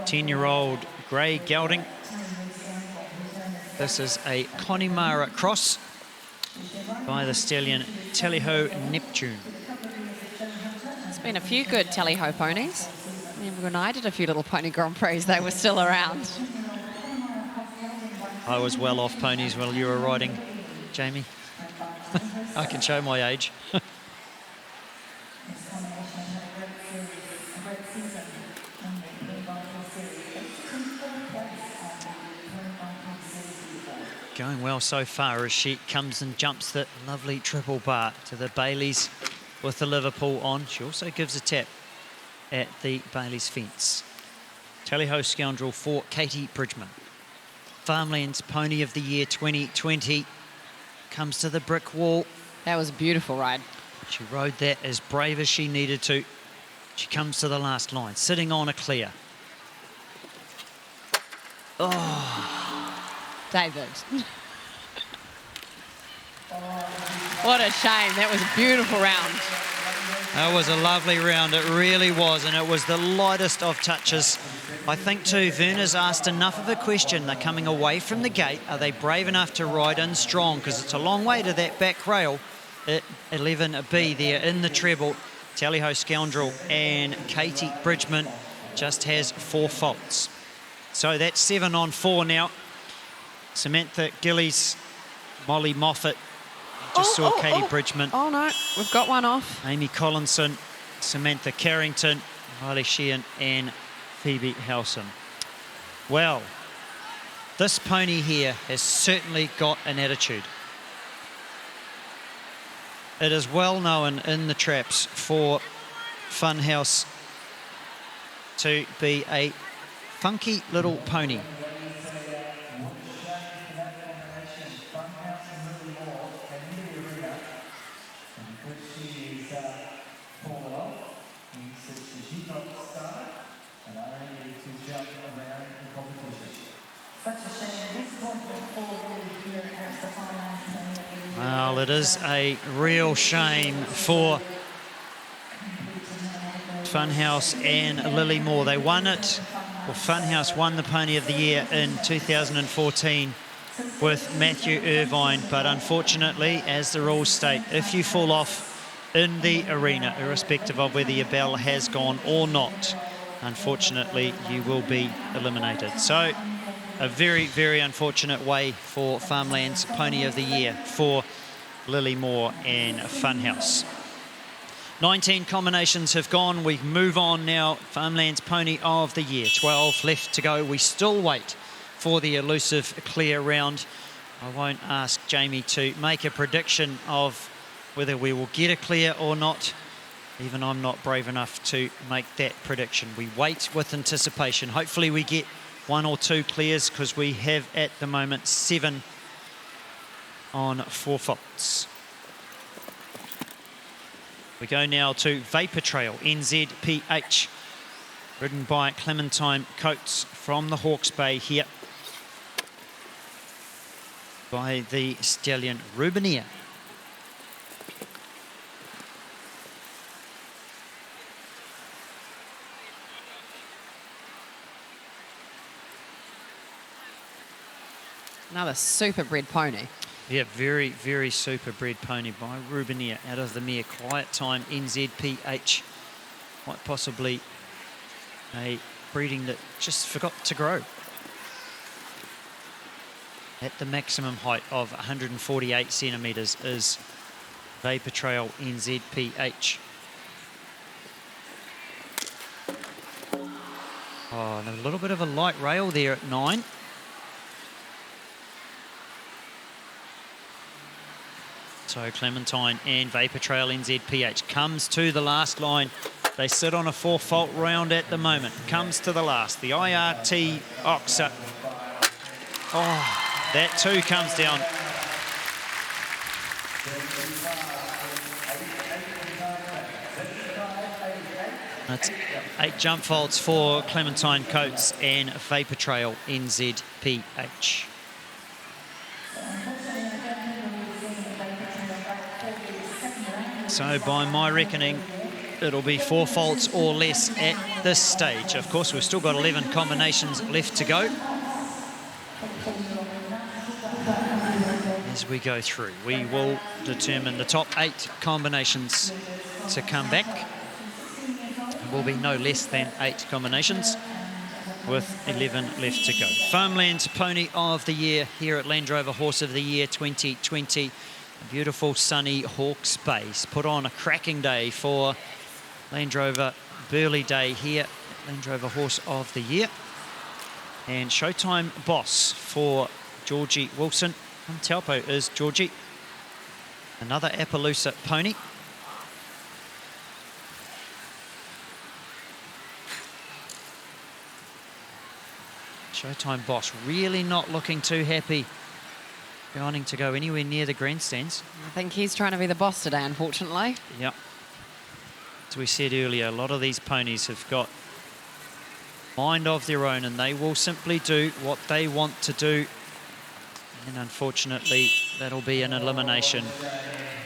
10-year-old grey gelding. This is a Connemara cross by the stallion Tally Ho Neptune. There's been a few good Tally Ho ponies. Remember when I did a few little pony Grand Prix, they were still around. I was well off ponies while you were riding, Jamie. I can show my age. Going well so far as she comes and jumps that lovely triple bar to the Baileys with the Liverpool on. She also gives a tap at the Baileys fence. Tally Ho Scoundrel for Katie Bridgman. Farmlands Pony of the Year 2020 comes to the brick wall. That was a beautiful ride. She rode that as brave as she needed to. She comes to the last line, sitting on a clear. Oh. David. What a shame. That was a beautiful round. That was a lovely round. It really was, and it was the lightest of touches. I think too, Werner's asked enough of a question. They're coming away from the gate. Are they brave enough to ride in strong? Because it's a long way to that back rail at 11B there in the treble. Tally Ho Scoundrel and Katie Bridgman just has 4 faults. So that's 7 on 4 now. Samantha Gillies, Molly Moffat, just saw Katie Bridgman. Oh no, we've got one off. Amy Collinson, Samantha Carrington, Riley Sheehan and Phoebe Howson. Well, this pony here has certainly got an attitude. It is well known in the traps for Funhouse to be a funky little pony. Well, it is a real shame for Funhouse and Lily Moore. They won it. Well, Funhouse won the Pony of the Year in 2014 with Matthew Irvine, but unfortunately, as the rules state, if you fall off in the arena, irrespective of whether your bell has gone or not. Unfortunately, you will be eliminated. So a very, very unfortunate way for Farmlands Pony of the Year for Lily Moore and Funhouse. 19 combinations have gone. We move on now. Farmlands Pony of the Year. 12 left to go. We still wait for the elusive clear round. I won't ask Jamie to make a prediction of whether we will get a clear or not. Even I'm not brave enough to make that prediction. We wait with anticipation. Hopefully we get 1 or 2 clears, because we have at the moment 7 on 4 faults. We go now to Vapor Trail, NZPH, ridden by Clementine Coates from the Hawke's Bay here by the stallion Rubinia. Another super bred pony. Yeah, very, very super bred pony by Rubinia out of the mare Quiet Time, NZPH. Quite possibly a breeding that just forgot to grow. At the maximum height of 148 centimetres is Vapor Trail NZPH. Oh, and a little bit of a light rail there at 9. So Clementine and Vapor Trail NZPH comes to the last line. They sit on a 4-fault round at the moment. Comes to the last. The IRT Oxa. Oh, that too comes down. That's 8 jump faults for Clementine Coates and Vapor Trail NZPH. So by my reckoning, it'll be 4 faults or less at this stage. Of course, we've still got 11 combinations left to go. As we go through, we will determine the top 8 combinations to come back. It will be no less than 8 combinations with 11 left to go. Farmlands Pony of the Year here at Land Rover Horse of the Year 2020. A beautiful sunny Hawke's Bay. Put on a cracking day for Land Rover Burley Day here at Land Rover Horse of the Year. And Showtime Boss for Georgie Wilson. On Taupo is Georgie. Another Appaloosa pony. Showtime Boss really not looking too happy, wanting to go anywhere near the grandstands. I think he's trying to be the boss today, unfortunately. Yep. As we said earlier, a lot of these ponies have got mind of their own, and they will simply do what they want to do. And unfortunately, that'll be an elimination.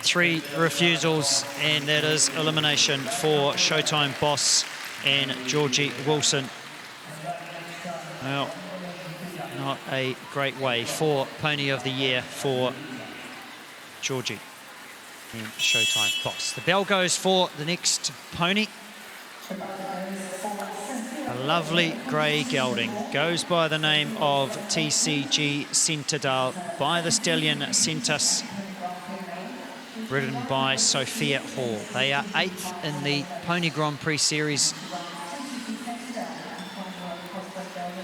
3 refusals, and that is elimination for Showtime Boss and Georgie Wilson. Well, not a great way for Pony of the Year for Georgie and Showtime Boss. The bell goes for the next pony. A lovely grey gelding. Goes by the name of TCG Centerdale by the stallion Centus, ridden by Sophia Hall. They are 8th in the Pony Grand Prix Series.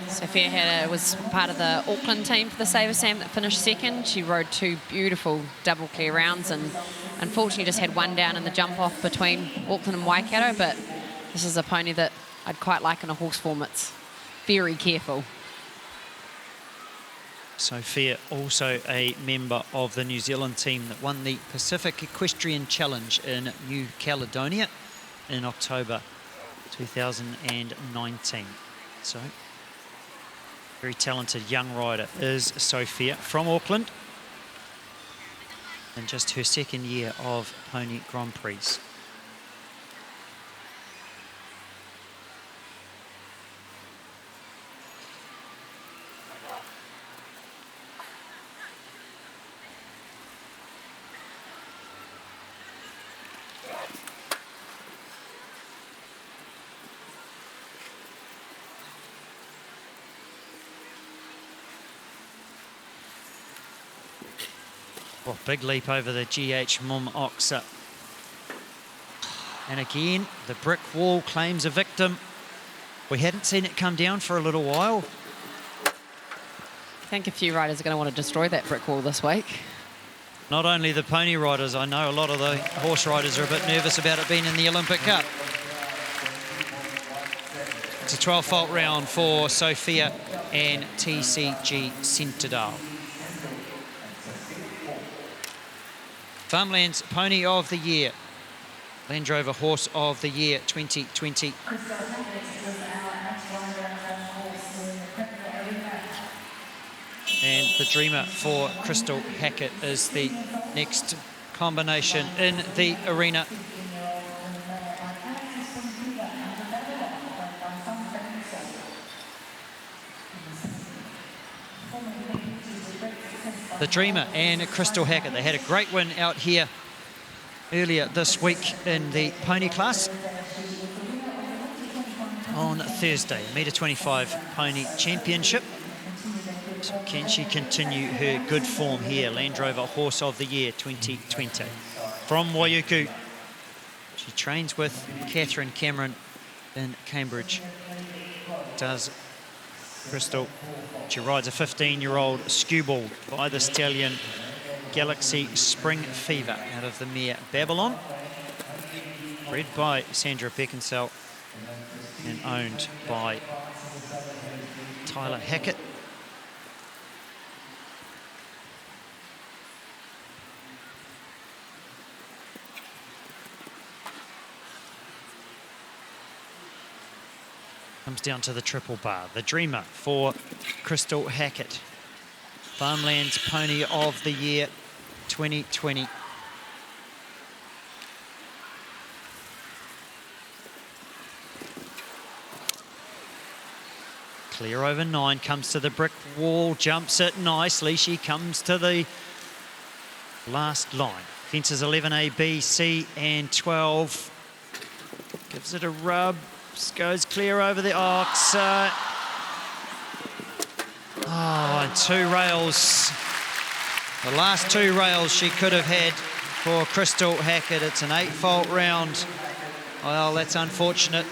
Sophia was part of the Auckland team for the Saver Sam that finished 2nd. She rode 2 beautiful double clear rounds and unfortunately just had 1 down in the jump off between Auckland and Waikato, but this is a pony that I'd quite like in a horse form. It's very careful. Sophia, also a member of the New Zealand team that won the Pacific Equestrian Challenge in New Caledonia in October 2019. So, very talented young rider is Sophia from Auckland, and just her 2nd year of Pony Grand Prix. Oh, big leap over the GH Mum Oxa. And again, the brick wall claims a victim. We hadn't seen it come down for a little while. I think a few riders are going to want to destroy that brick wall this week. Not only the pony riders, I know a lot of the horse riders are a bit nervous about it being in the Olympic Cup. It's a 12-fault round for Sophia and TCG Centerdale. Farmlands Pony of the Year, Land Rover Horse of the Year 2020. And the Dreamer for Crystal Hackett is the next combination in the arena. The Dreamer and Crystal Hackett, they had a great win out here earlier this week in the pony class on Thursday, metre 25 pony championship. So can she continue her good form here? Land Rover Horse of the Year 2020. From Waiuku, she trains with Catherine Cameron in Cambridge. Does Crystal. She rides a 15-year-old skewball by the stallion Galaxy Spring Fever out of the mare Babylon. Bred by Sandra Beckinsale and owned by Tyler Hackett. Comes down to the triple bar. The Dreamer for Crystal Hackett. Farmlands Pony of the Year 2020. Clear over 9, comes to the brick wall, jumps it nicely. She comes to the last line. Fences 11A, B, C, and 12. Gives it a rub. Goes clear over the ox. And 2 rails. The last 2 rails she could have had for Crystal Hackett. It's an 8-fault round. Well, that's unfortunate.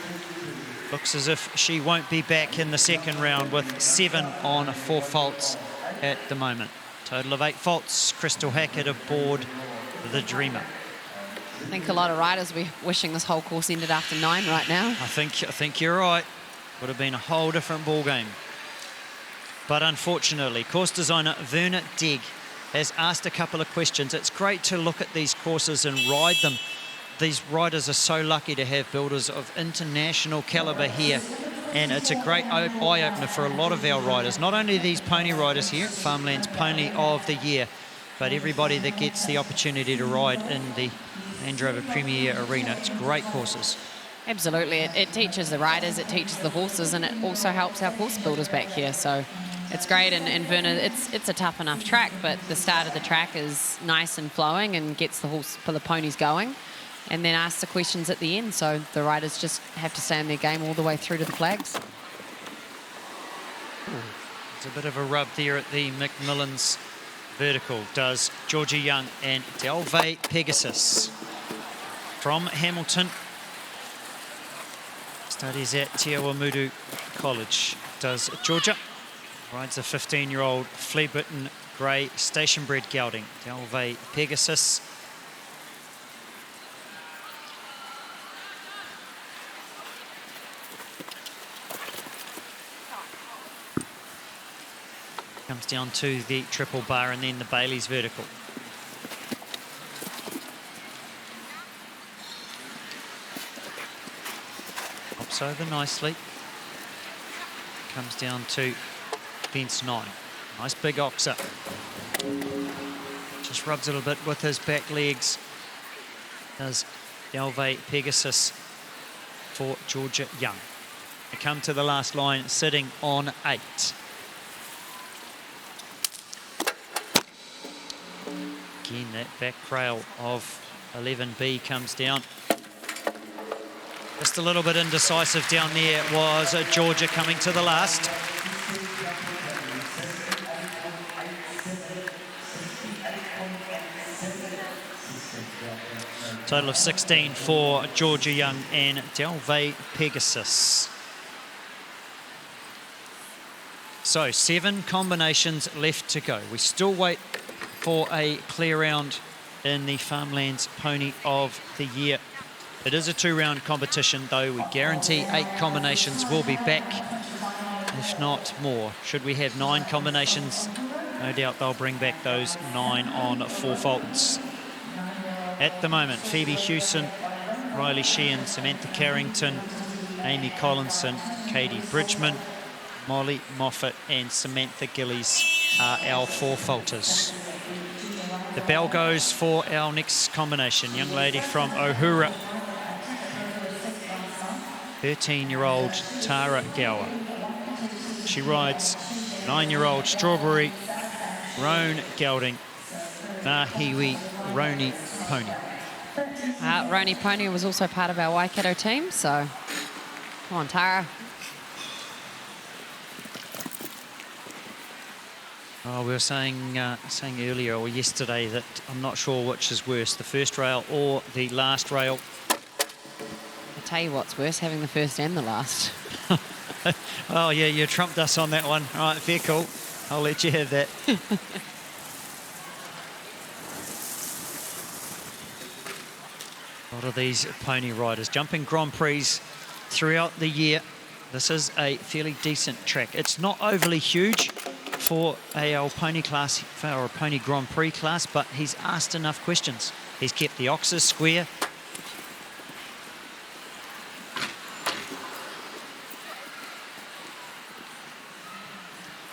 Looks as if she won't be back in the second round with 7 on 4 faults at the moment. Total of 8 faults. Crystal Hackett aboard the Dreamer. I think a lot of riders will be wishing this whole course ended after 9 right now. I think you're right. Would have been a whole different ball game. But unfortunately, course designer Verna Degg has asked a couple of questions. It's great to look at these courses and ride them. These riders are so lucky to have builders of international caliber here. And it's a great eye-opener for a lot of our riders. Not only these pony riders here at Farmlands Pony of the Year, but everybody that gets the opportunity to ride in the Land Rover Premier Arena. It's great courses. Absolutely. It teaches the riders, it teaches the horses, and it also helps our horse builders back here. So it's great. And Verna, it's a tough enough track, but the start of the track is nice and flowing and gets the horse for the ponies going, and then asks the questions at the end. So the riders just have to stay in their game all the way through to the flags. It's a bit of a rub there at the McMillan's vertical. Does Georgia Young and Delvey Pegasus. From Hamilton, studies at Te Awamutu College. Does Georgia. Rides a 15-year-old flea-bitten grey station-bred gelding, Delvey Pegasus. Comes down to the triple bar and then the Bailey's vertical. Hops over nicely. Comes down to fence 9. Nice big oxer. Just rubs it a bit with his back legs. Does Delvey Pegasus for Georgia Young. They come to the last line sitting on 8. Again, that back rail of 11B comes down. Just a little bit indecisive down there was Georgia coming to the last. Total of 16 for Georgia Young and Delvey Pegasus. So 7 combinations left to go. We still wait for a clear round in the Farmlands Pony of the Year. It is a 2-round competition, though. We guarantee 8 combinations will be back, if not more. Should we have 9 combinations, no doubt they'll bring back those 9 on 4 faults. At the moment, Phoebe Hewson, Riley Sheehan, Samantha Carrington, Amy Collinson, Katie Bridgman, Molly Moffat and Samantha Gillies are our 4 faulters. The bell goes for our next combination. Young lady from Ohura, 13-year-old Tara Gower. She rides 9-year-old Strawberry, Roan Gelding, Nahiwi Roni Pony. Roni Pony was also part of our Waikato team, so come on, Tara. Oh, we were saying earlier or yesterday that I'm not sure which is worse, the first rail or the last rail. I'll tell you what's worse, having the first and the last. Oh, yeah, you trumped us on that one. All right, fair call. I'll let you have that. A lot of these pony riders jumping Grand Prix throughout the year. This is a fairly decent track. It's not overly huge for a pony class, or a pony Grand Prix class, but he's asked enough questions. He's kept the oxes square.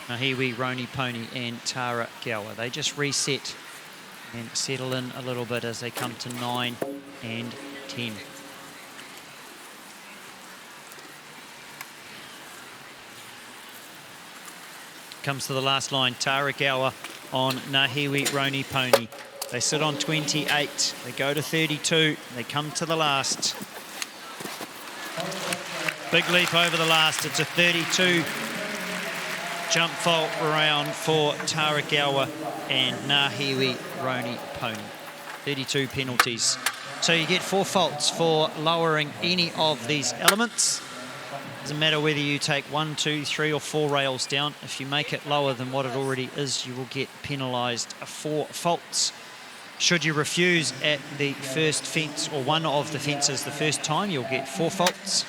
Nahiwi, Roni Pony and Tara Gower. They just reset and settle in a little bit as they come to 9 and 10. Comes to the last line, Tara Gower on Nahiwi Roni Pony. They sit on 28, they go to 32, they come to the last. Big leap over the last, it's a 32 jump fault round for Tara Gower and Nahiwi Roni Pony. 32 penalties. So you get 4 faults for lowering any of these elements. Doesn't matter whether you take 1, 2, 3 or 4 rails down. If you make it lower than what it already is, you will get penalised 4 faults. Should you refuse at the first fence or one of the fences the first time, you'll get 4 faults.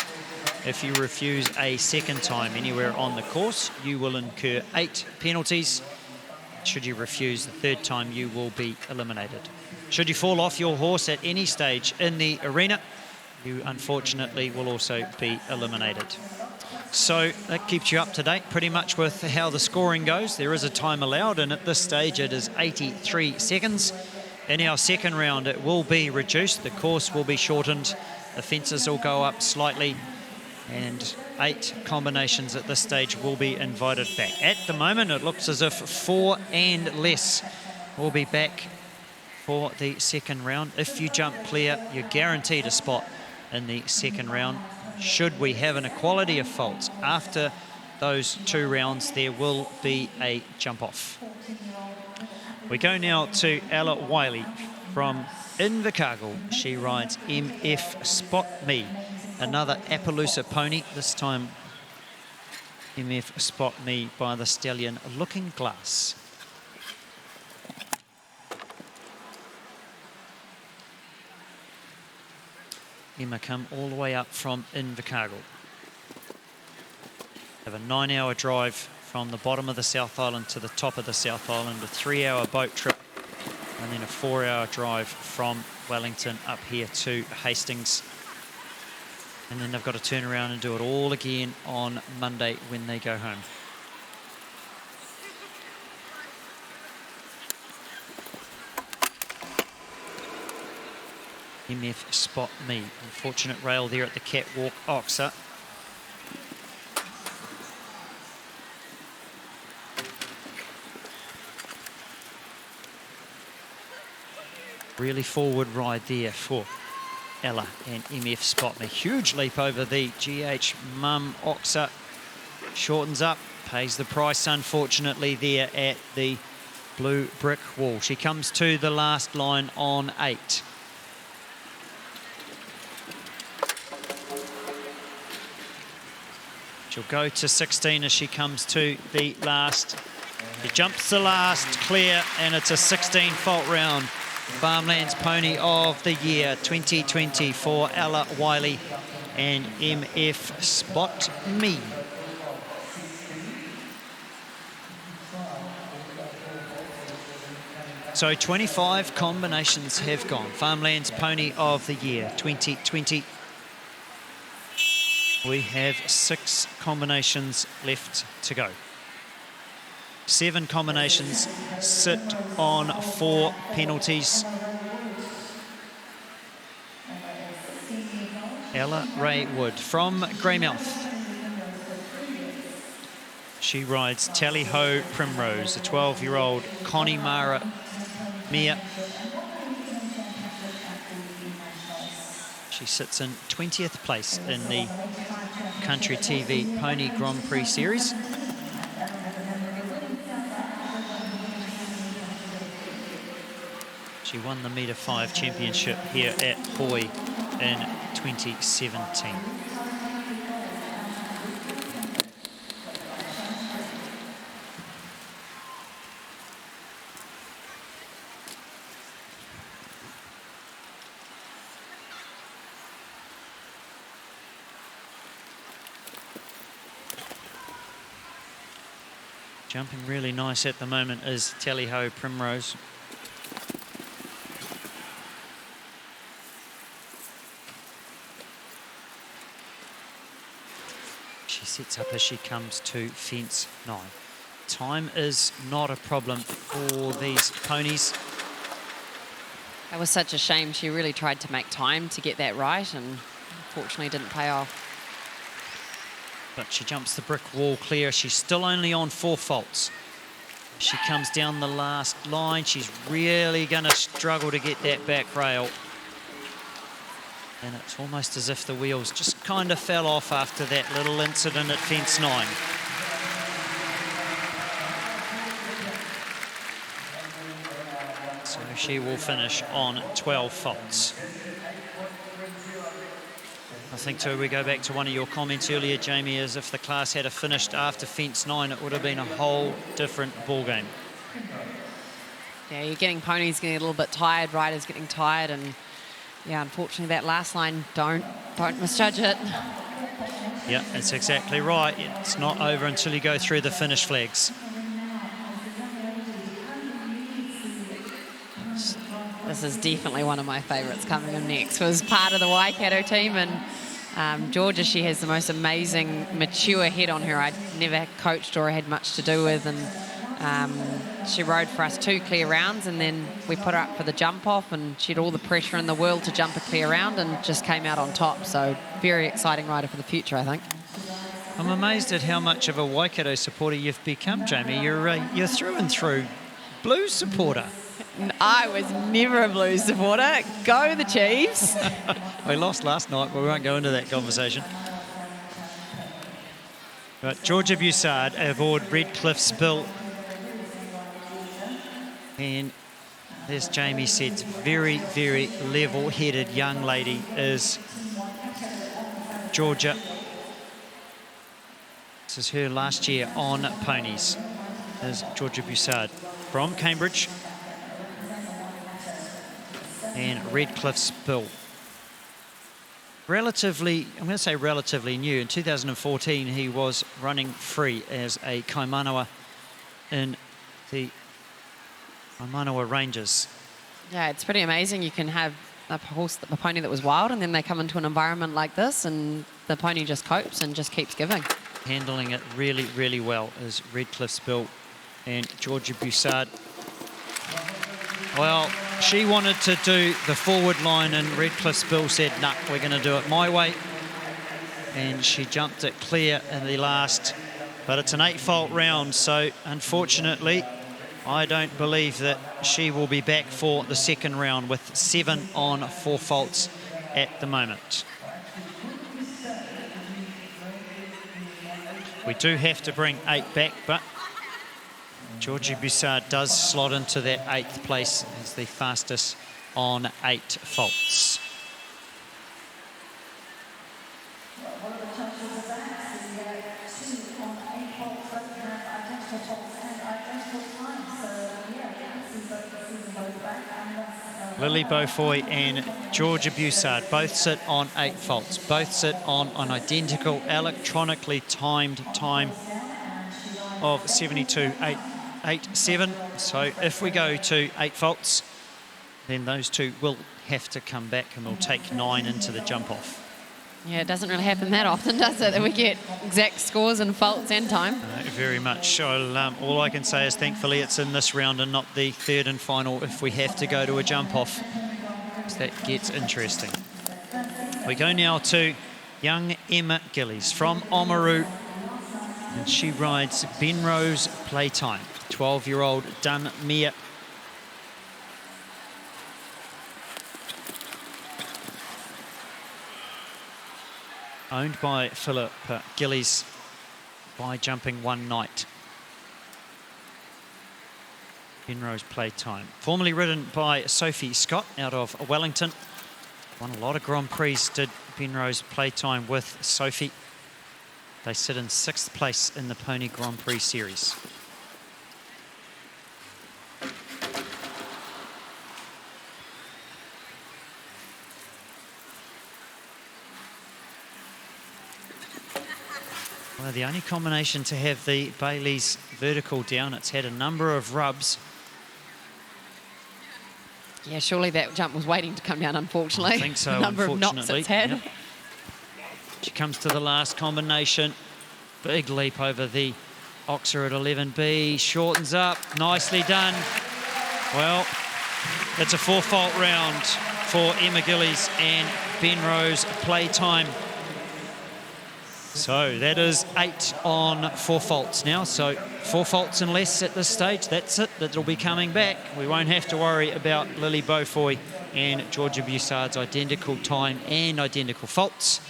If you refuse a second time anywhere on the course, you will incur 8 penalties. Should you refuse the third time, you will be eliminated. Should you fall off your horse at any stage in the arena, you unfortunately will also be eliminated. So that keeps you up to date pretty much with how the scoring goes. There is a time allowed, and at this stage it is 83 seconds. In our second round it will be reduced, the course will be shortened, the fences will go up slightly, and 8 combinations at this stage will be invited back. At the moment it looks as if 4 and less will be back for the second round. If you jump clear, you're guaranteed a spot in the second round. Should we have an equality of faults after those 2 rounds, there will be a jump off. We go now to Ella Wiley from Invercargill. She rides MF Spot Me, another Appaloosa pony, this time MF Spot Me by the stallion Looking Glass. Emma come all the way up from Invercargill. Have a 9-hour drive from the bottom of the South Island to the top of the South Island, a 3-hour boat trip, and then a 4-hour drive from Wellington up here to Hastings. And then they've got to turn around and do it all again on Monday when they go home. MF Spot Me. Unfortunate rail there at the catwalk, Oxa. Really forward ride there for Ella and MF Spot Me. Huge leap over the GH Mum Oxa. Shortens up, pays the price unfortunately there at the blue brick wall. She comes to the last line on 8. She'll go to 16 as she comes to the last. She jumps the last clear, and it's a 16 fault round. Farmlands Pony of the Year 2020 for Ella Wiley and MF Spot Me. So 25 combinations have gone. Farmlands Pony of the Year 2020. We have 6 combinations left to go. 7 combinations sit on 4 penalties. Ella Ray Wood from Greymouth. She rides Tally Ho Primrose, a 12-year-old Connemara Mia. She sits in 20th place in the Country TV Pony Grand Prix Series. She won the Metre 5 Championship here at Hoy in 2017. Jumping really nice at the moment is Tally Ho Primrose. She sets up as she comes to fence 9. Time is not a problem for these ponies. That was such a shame. She really tried to make time to get that right and unfortunately didn't pay off. But she jumps the brick wall clear. She's still only on 4 faults. She comes down the last line. She's really going to struggle to get that back rail. And it's almost as if the wheels just kind of fell off after that little incident at fence 9. So she will finish on 12 faults. I think too, we go back to one of your comments earlier, Jamie, as if the class had finished after fence 9, it would have been a whole different ball game. Yeah, you're getting ponies getting a little bit tired, riders getting tired, and yeah, unfortunately that last line, don't misjudge it. Yeah, that's exactly right. It's not over until you go through the finish flags. This is definitely one of my favourites coming in next. Was part of the Waikato team, and Georgia, she has the most amazing, mature head on her. I'd never coached or had much to do with, and she rode for us 2 clear rounds, and then we put her up for the jump off, and she had all the pressure in the world to jump a clear round and just came out on top. So very exciting rider for the future, I think. I'm amazed at how much of a Waikato supporter you've become, Jamie. You're through and through Blues supporter. I was never a Blues supporter. Go the Chiefs. We lost last night, but we won't go into that conversation. But Georgia Bussard aboard Redcliffe Spill. And as Jamie said, very, very level-headed young lady is Georgia. This is her last year on ponies, is Georgia Bussard from Cambridge. And Redcliffe Spill. Relatively, I'm going to say relatively new. In 2014, he was running free as a Kaimanawa in the Kaimanawa Rangers. Yeah, it's pretty amazing. You can have a pony that was wild, and then they come into an environment like this, and the pony just copes and just keeps giving. Handling it really, really well is Redcliffe Spill and Georgia Bussard. Well, she wanted to do the forward line, and Redcliffe Spill said, nah, we're going to do it my way. And she jumped it clear in the last, but it's an 8-fault round, so unfortunately, I don't believe that she will be back for the second round with 7 on 4 faults at the moment. We do have to bring 8 back, but Georgia Bussard does slot into that 8th place as the fastest on 8 faults. Lily Beaufoy and Georgia Bussard both sit on 8 faults. Both sit on an identical electronically timed time of 72.887. So if we go to 8 faults, then those two will have to come back and we'll take 9 into the jump off. Yeah, it doesn't really happen that often, does it, that we get exact scores and faults and time? Very much. So all I can say is thankfully it's in this round and not the third and final if we have to go to a jump off. So that gets interesting. We go now to young Emma Gillies from Oamaru, and she rides Benrose Playtime, 12-year-old Dun Mia. Owned by Philip Gillies by Jumping One Night. Benrose Playtime. Formerly ridden by Sophie Scott out of Wellington. Won a lot of Grand Prix, did Benrose Playtime with Sophie. They sit in 6th place in the Pony Grand Prix Series. Well, the only combination to have the Bailey's vertical down. It's had a number of rubs. Yeah, surely that jump was waiting to come down, unfortunately. I think so, the number of knocks unfortunately. it's had. Yep. She comes to the last combination. Big leap over the Oxer at 11B. Shortens up. Nicely done. Well, it's a 4-fault round for Emma Gillies and Benrose Playtime. So that is 8 on 4 faults now. So 4 faults and less at this stage. That's it. That'll be coming back. We won't have to worry about Lily Beaufoy and Georgia Bussard's identical time and identical faults.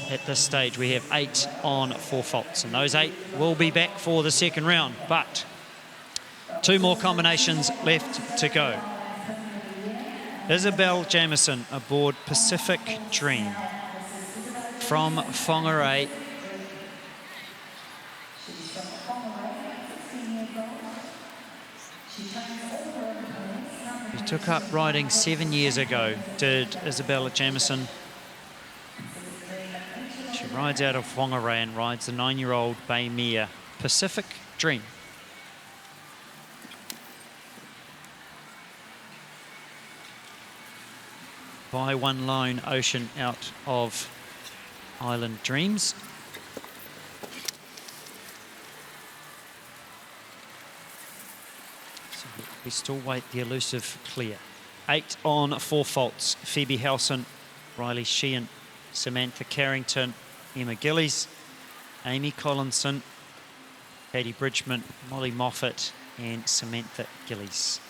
At this stage, we have 8 on 4 faults. And those 8 will be back for the second round. But 2 more combinations left to go. Isabel Jamieson aboard Pacific Dream from Whangarei. She took up riding 7 years ago, did Isabella Jamieson. She rides out of Whangarei and rides the 9-year-old bay mare Pacific Dream. By One Lone Ocean out of Island Dreams. So we still wait the elusive clear. 8 on 4 faults. Phoebe Howson, Riley Sheehan, Samantha Carrington, Emma Gillies, Amy Collinson, Katie Bridgman, Molly Moffat and Samantha Gillies.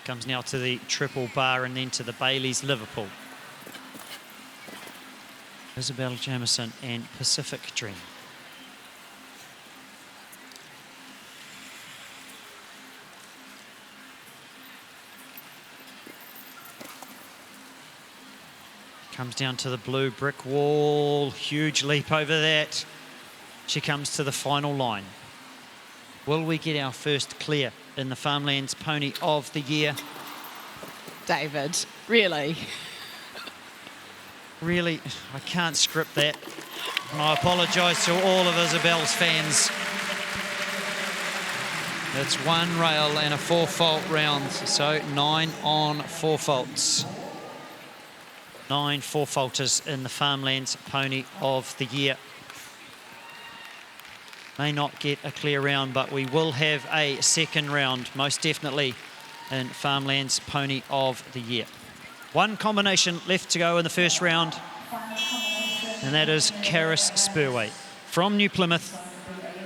Comes now to the triple bar and then to the Baileys Liverpool. Isabel Jamieson and Pacific Dream. Comes down to the blue brick wall. Huge leap over that. She comes to the final line. Will we get our first clear in the Farmlands Pony of the Year? David, really? Really, I can't script that. And I apologise to all of Isabel's fans. It's 1 rail and a 4-fault round, so 9 on 4 faults. 9 4-faulters in the Farmlands Pony of the Year. May not get a clear round, but we will have a second round, most definitely, in Farmlands Pony of the Year. 1 combination left to go in the first round, and that is Caris Spurway from New Plymouth.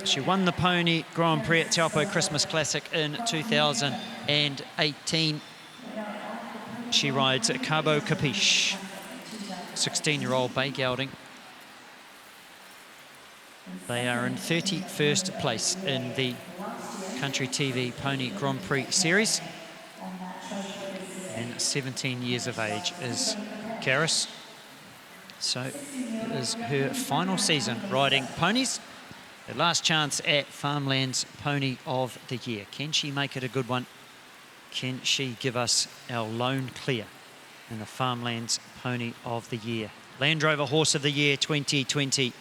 She won the Pony Grand Prix at Taupo Christmas Classic in 2018. She rides Cabo Capiche, 16-year-old bay gelding. They are in 31st place in the Country TV Pony Grand Prix Series. And 17 years of age is Karis. So it is her final season riding ponies. Her last chance at Farmlands Pony of the Year. Can she make it a good one? Can she give us our lone clear in the Farmlands Pony of the Year? Land Rover Horse of the Year 2020.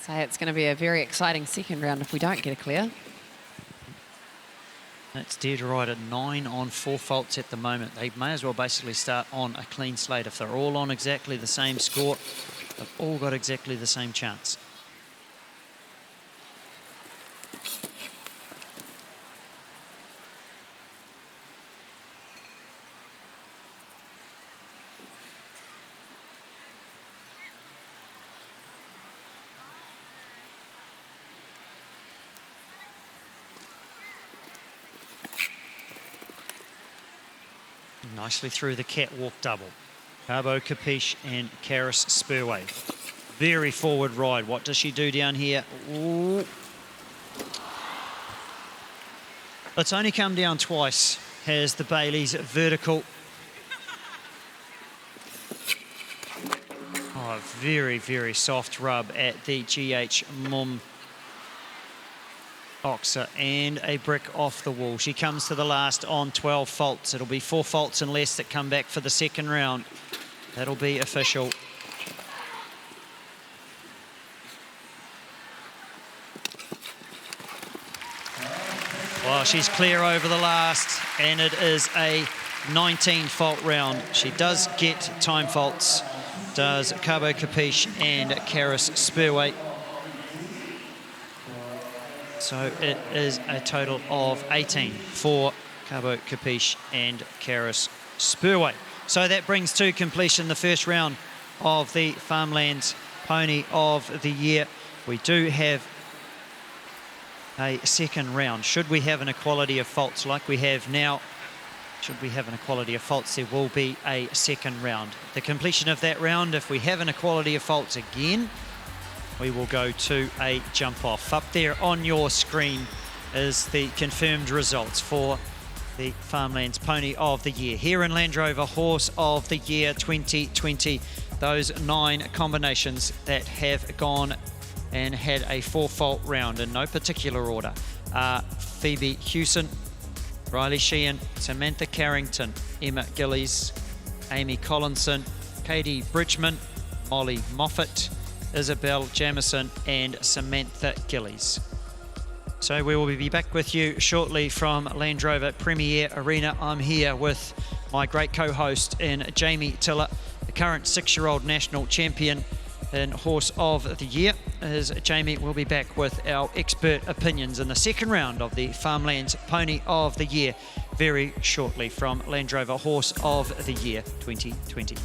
So it's going to be a very exciting second round if we don't get a clear. That's Deirdre right at 9 on 4 faults at the moment. They may as well basically start on a clean slate. If they're all on exactly the same score, they've all got exactly the same chance. Nicely through the catwalk double. Cabo Capiche and Karis Spurway. Very forward ride. What does she do down here? Ooh. It's only come down twice. Has the Bailey's vertical. Oh, very, very soft rub at the GH Mum Oxer and a brick off the wall. She comes to the last on 12 faults. It'll be 4 faults and less that come back for the second round. That'll be official. Well, she's clear over the last, and it is a 19 fault round. She does get time faults, does Cabo Capiche and Karis Spurway. So it is a total of 18 for Cabo Capiche and Karis Spurway. So that brings to completion the first round of the Farmlands Pony of the Year. We do have a second round. Should we have an equality of faults like we have now, should we have an equality of faults, there will be a second round. The completion of that round, if we have an equality of faults again, we will go to a jump off. Up there on your screen is the confirmed results for the Farmlands Pony of the Year. Here in Land Rover Horse of the Year 2020, those 9 combinations that have gone and had a 4-fault round in no particular order are Phoebe Hewson, Riley Sheehan, Samantha Carrington, Emma Gillies, Amy Collinson, Katie Bridgman, Molly Moffat, Isabel Jamison and Samantha Gillies. So we will be back with you shortly from Land Rover Premier Arena. I'm here with my great co-host in Jamie Tiller, the current 6-year-old national champion in Horse of the Year. As Jamie will be back with our expert opinions in the second round of the Farmlands Pony of the Year very shortly from Land Rover Horse of the Year 2020.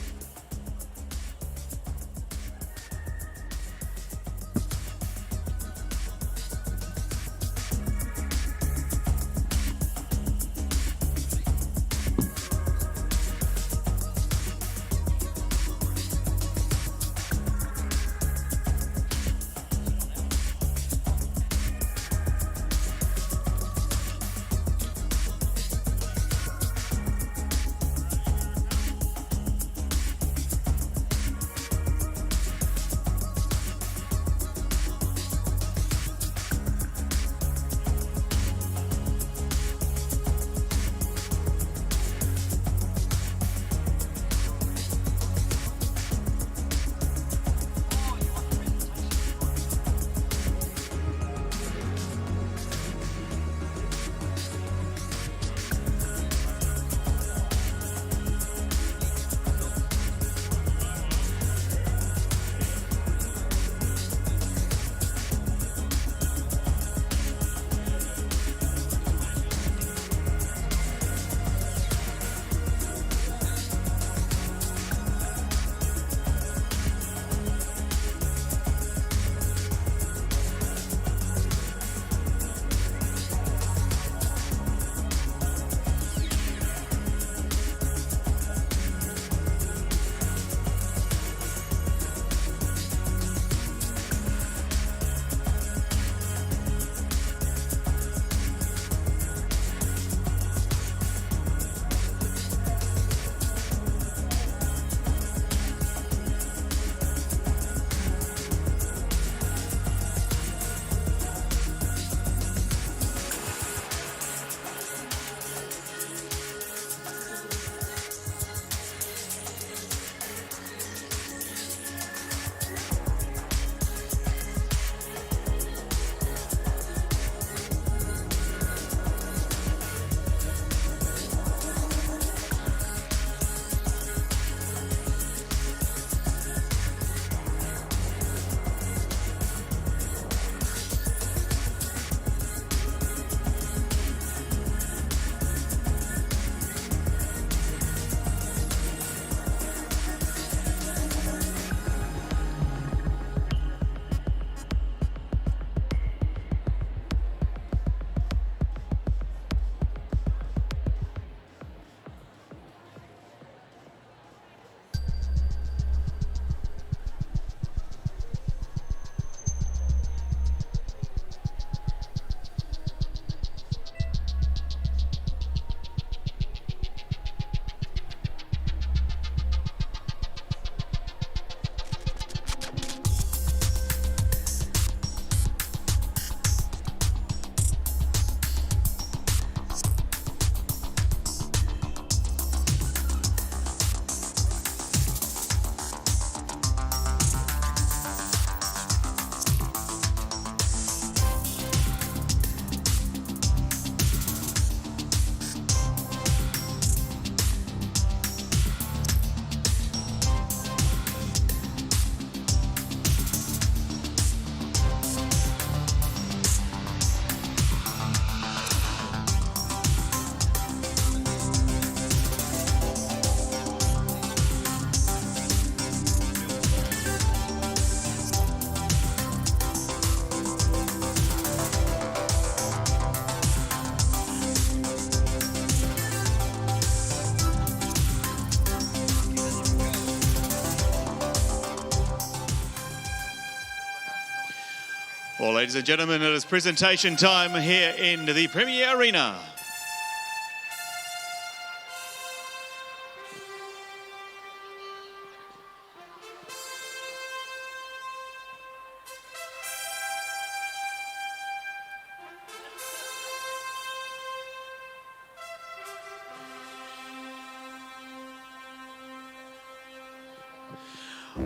Well, ladies and gentlemen, it is presentation time here in the Premier Arena.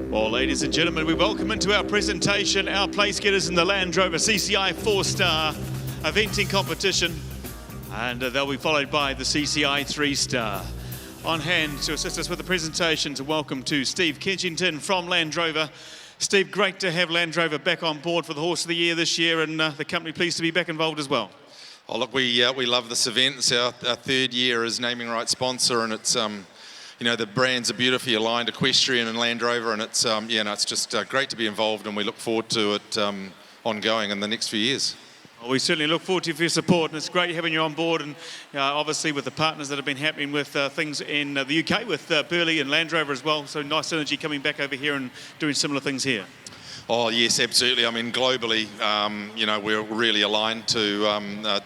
Well, ladies and gentlemen, we welcome into our presentation our place getters in the Land Rover CCI 4-star eventing competition, and they'll be followed by the CCI 3-star. On hand to assist us with the presentations, welcome to Steve Kensington from Land Rover. Steve, great to have Land Rover back on board for the Horse of the Year this year, and the company pleased to be back involved as well. Oh, look, we love this event. It's our third year as naming rights sponsor, and it's you know, the brands are beautifully aligned, Equestrian and Land Rover, and it's it's just great to be involved, and we look forward to it ongoing in the next few years. Well, we certainly look forward to your support, and it's great having you on board, and obviously with the partners that have been happening with things in the UK with Burley and Land Rover as well, so nice synergy coming back over here and doing similar things here. Oh yes, absolutely. I mean, globally, you know, we're really aligned to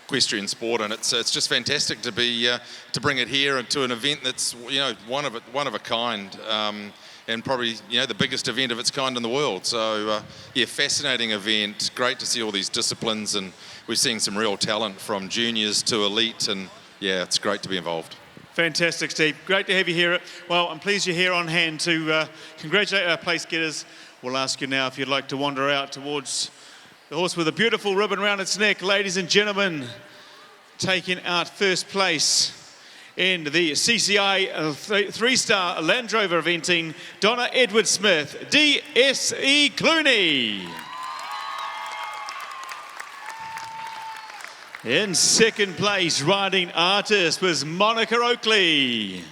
equestrian sport, and it's just fantastic to be to bring it here and to an event that's, you know, one of a kind, and probably, you know, the biggest event of its kind in the world. So yeah, fascinating event. Great to see all these disciplines, and we're seeing some real talent from juniors to elite, and yeah, it's great to be involved. Fantastic, Steve. Great to have you here. Well, I'm pleased you're here on hand to congratulate our place getters. We'll ask you now if you'd like to wander out towards the horse with a beautiful ribbon around its neck. Ladies and gentlemen, taking out first place in the CCI 3-star Land Rover eventing, Donna Edward-Smith, DSE Clooney. In second place, riding Artist, was Monica Oakley.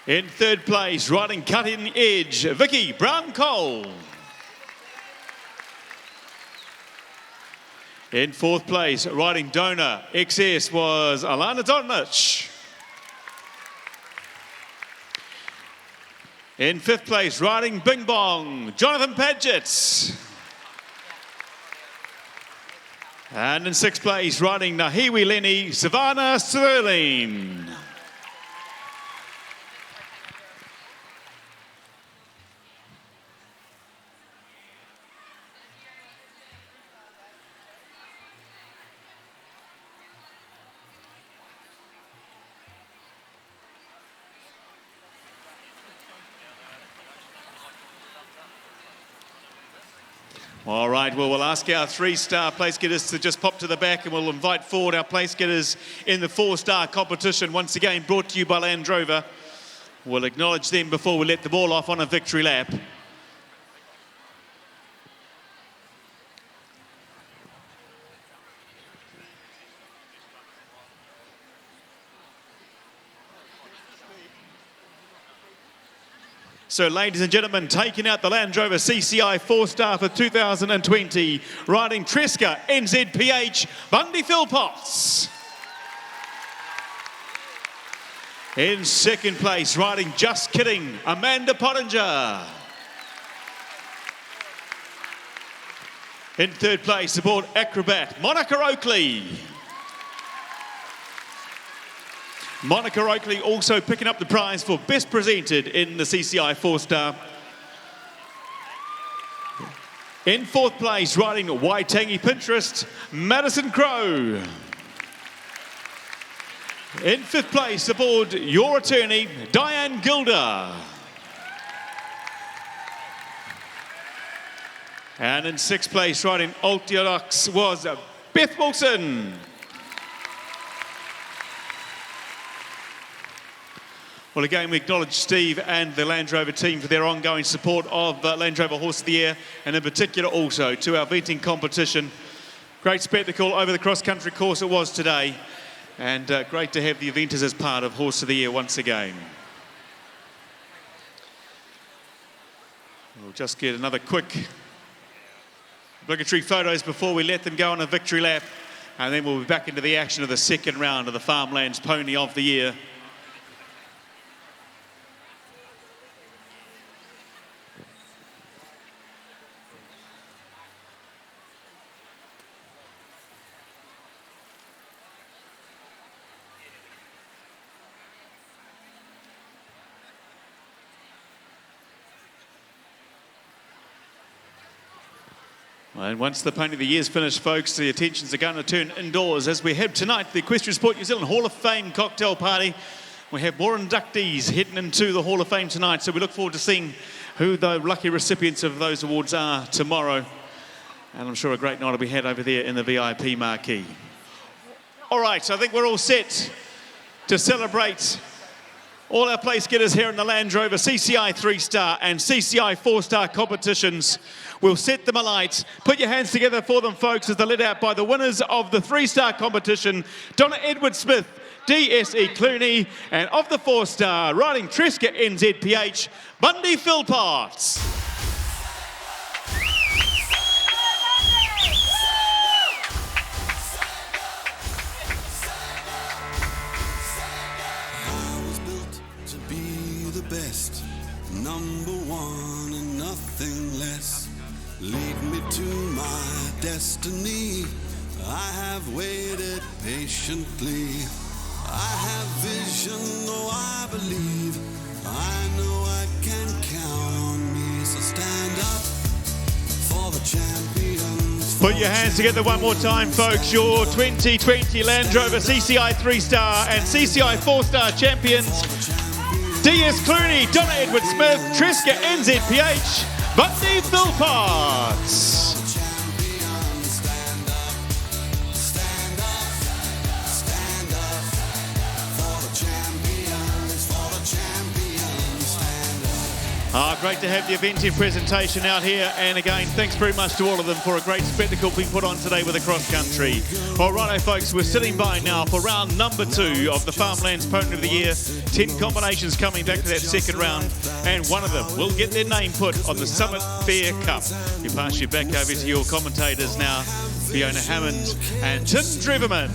In third place, riding Cutting Edge, Vicky Brown-Cole. In fourth place, riding Donor XS, was Alana Donich. In fifth place, riding Bing Bong, Jonathan Padgett. And in sixth place, riding Nahiwi Lenny, Savannah Sterling. All right, well, we'll ask our 3-star place getters to just pop to the back, and we'll invite forward our place getters in the 4-star competition, once again brought to you by Land Rover. We'll acknowledge them before we let them all off on a victory lap. So, ladies and gentlemen, taking out the Land Rover CCI 4-star for 2020, riding Tresca NZPH, Bundy Philpotts. In second place, riding Just Kidding, Amanda Pottinger. In third place, aboard Acrobat, Monica Oakley. Monica Oakley also picking up the prize for Best Presented in the CCI 4-star. In fourth place, riding Waitangi Pinterest, Madison Crowe. In fifth place, aboard Your Attorney, Diane Gilder. And in sixth place, riding Orthodox, was Beth Wilson. Well, again, we acknowledge Steve and the Land Rover team for their ongoing support of Land Rover Horse of the Year, and in particular also to our eventing competition. Great spectacle over the cross-country course it was today, and great to have the eventers as part of Horse of the Year once again. We'll just get another quick obligatory photos before we let them go on a victory lap, and then we'll be back into the action of the second round of the Farmlands Pony of the Year. And once the Pony of the Year's finished, folks, the attentions are going to turn indoors as we have tonight the Equestrian Sport New Zealand Hall of Fame cocktail party. We have more inductees heading into the Hall of Fame tonight, so we look forward to seeing who the lucky recipients of those awards are tomorrow. And I'm sure a great night will be had over there in the VIP marquee. All right, I think we're all set to celebrate all our place getters here in the Land Rover CCI 3-star and CCI 4-star competitions. We'll set them alight. Put your hands together for them, folks, as they're led out by the winners of the 3-star competition, Donna Edward-Smith, DSE Clooney, and of the 4-star, riding Tresca NZPH, Bundy Philpott. Number one and nothing less. Lead me to my destiny. I have waited patiently. I have vision, though I believe. I know I can count on me. So stand up for the champions. Put your hands together one more time, folks. Your 2020 Land Rover CCI 3-star and CCI 4-star champions. DS Clooney, Donna Edward-Smith, Tresca NZPH, Bundy Philpott. Great to have the eventing presentation out here, and again, thanks very much to all of them for a great spectacle being put on today with the cross country. All righto, folks, we're sitting by now for round number 2 of the Farmlands Pony of the Year. 10 combinations coming back to that second round, and one of them will get their name put on the Summit Fair Cup. You pass you back over to your commentators now, Fiona Hammond and Tim Treverman.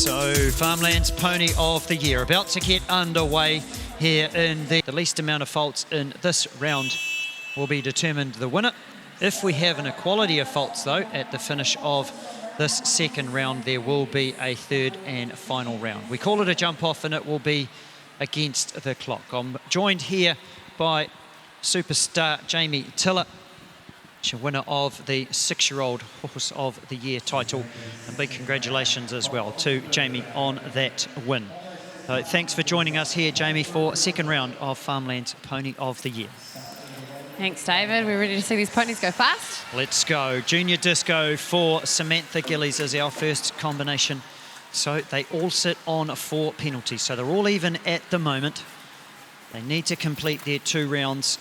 So, Farmlands Pony of the Year about to get underway here in the least amount of faults in this round will be determined the winner. If we have an equality of faults, though, at the finish of this second round, there will be a third and final round. We call it a jump-off, and it will be against the clock. I'm joined here by superstar Jamie Tiller, winner of the 6-year-old Horse of the Year title. And big congratulations as well to Jamie on that win. So thanks for joining us here, Jamie, for second round of Farmlands Pony of the Year. Thanks, David. We're ready to see these ponies go fast. Let's go. Junior Disco for Samantha Gillies is our first combination. So they all sit on 4 penalties. So they're all even at the moment. They need to complete their 2 rounds.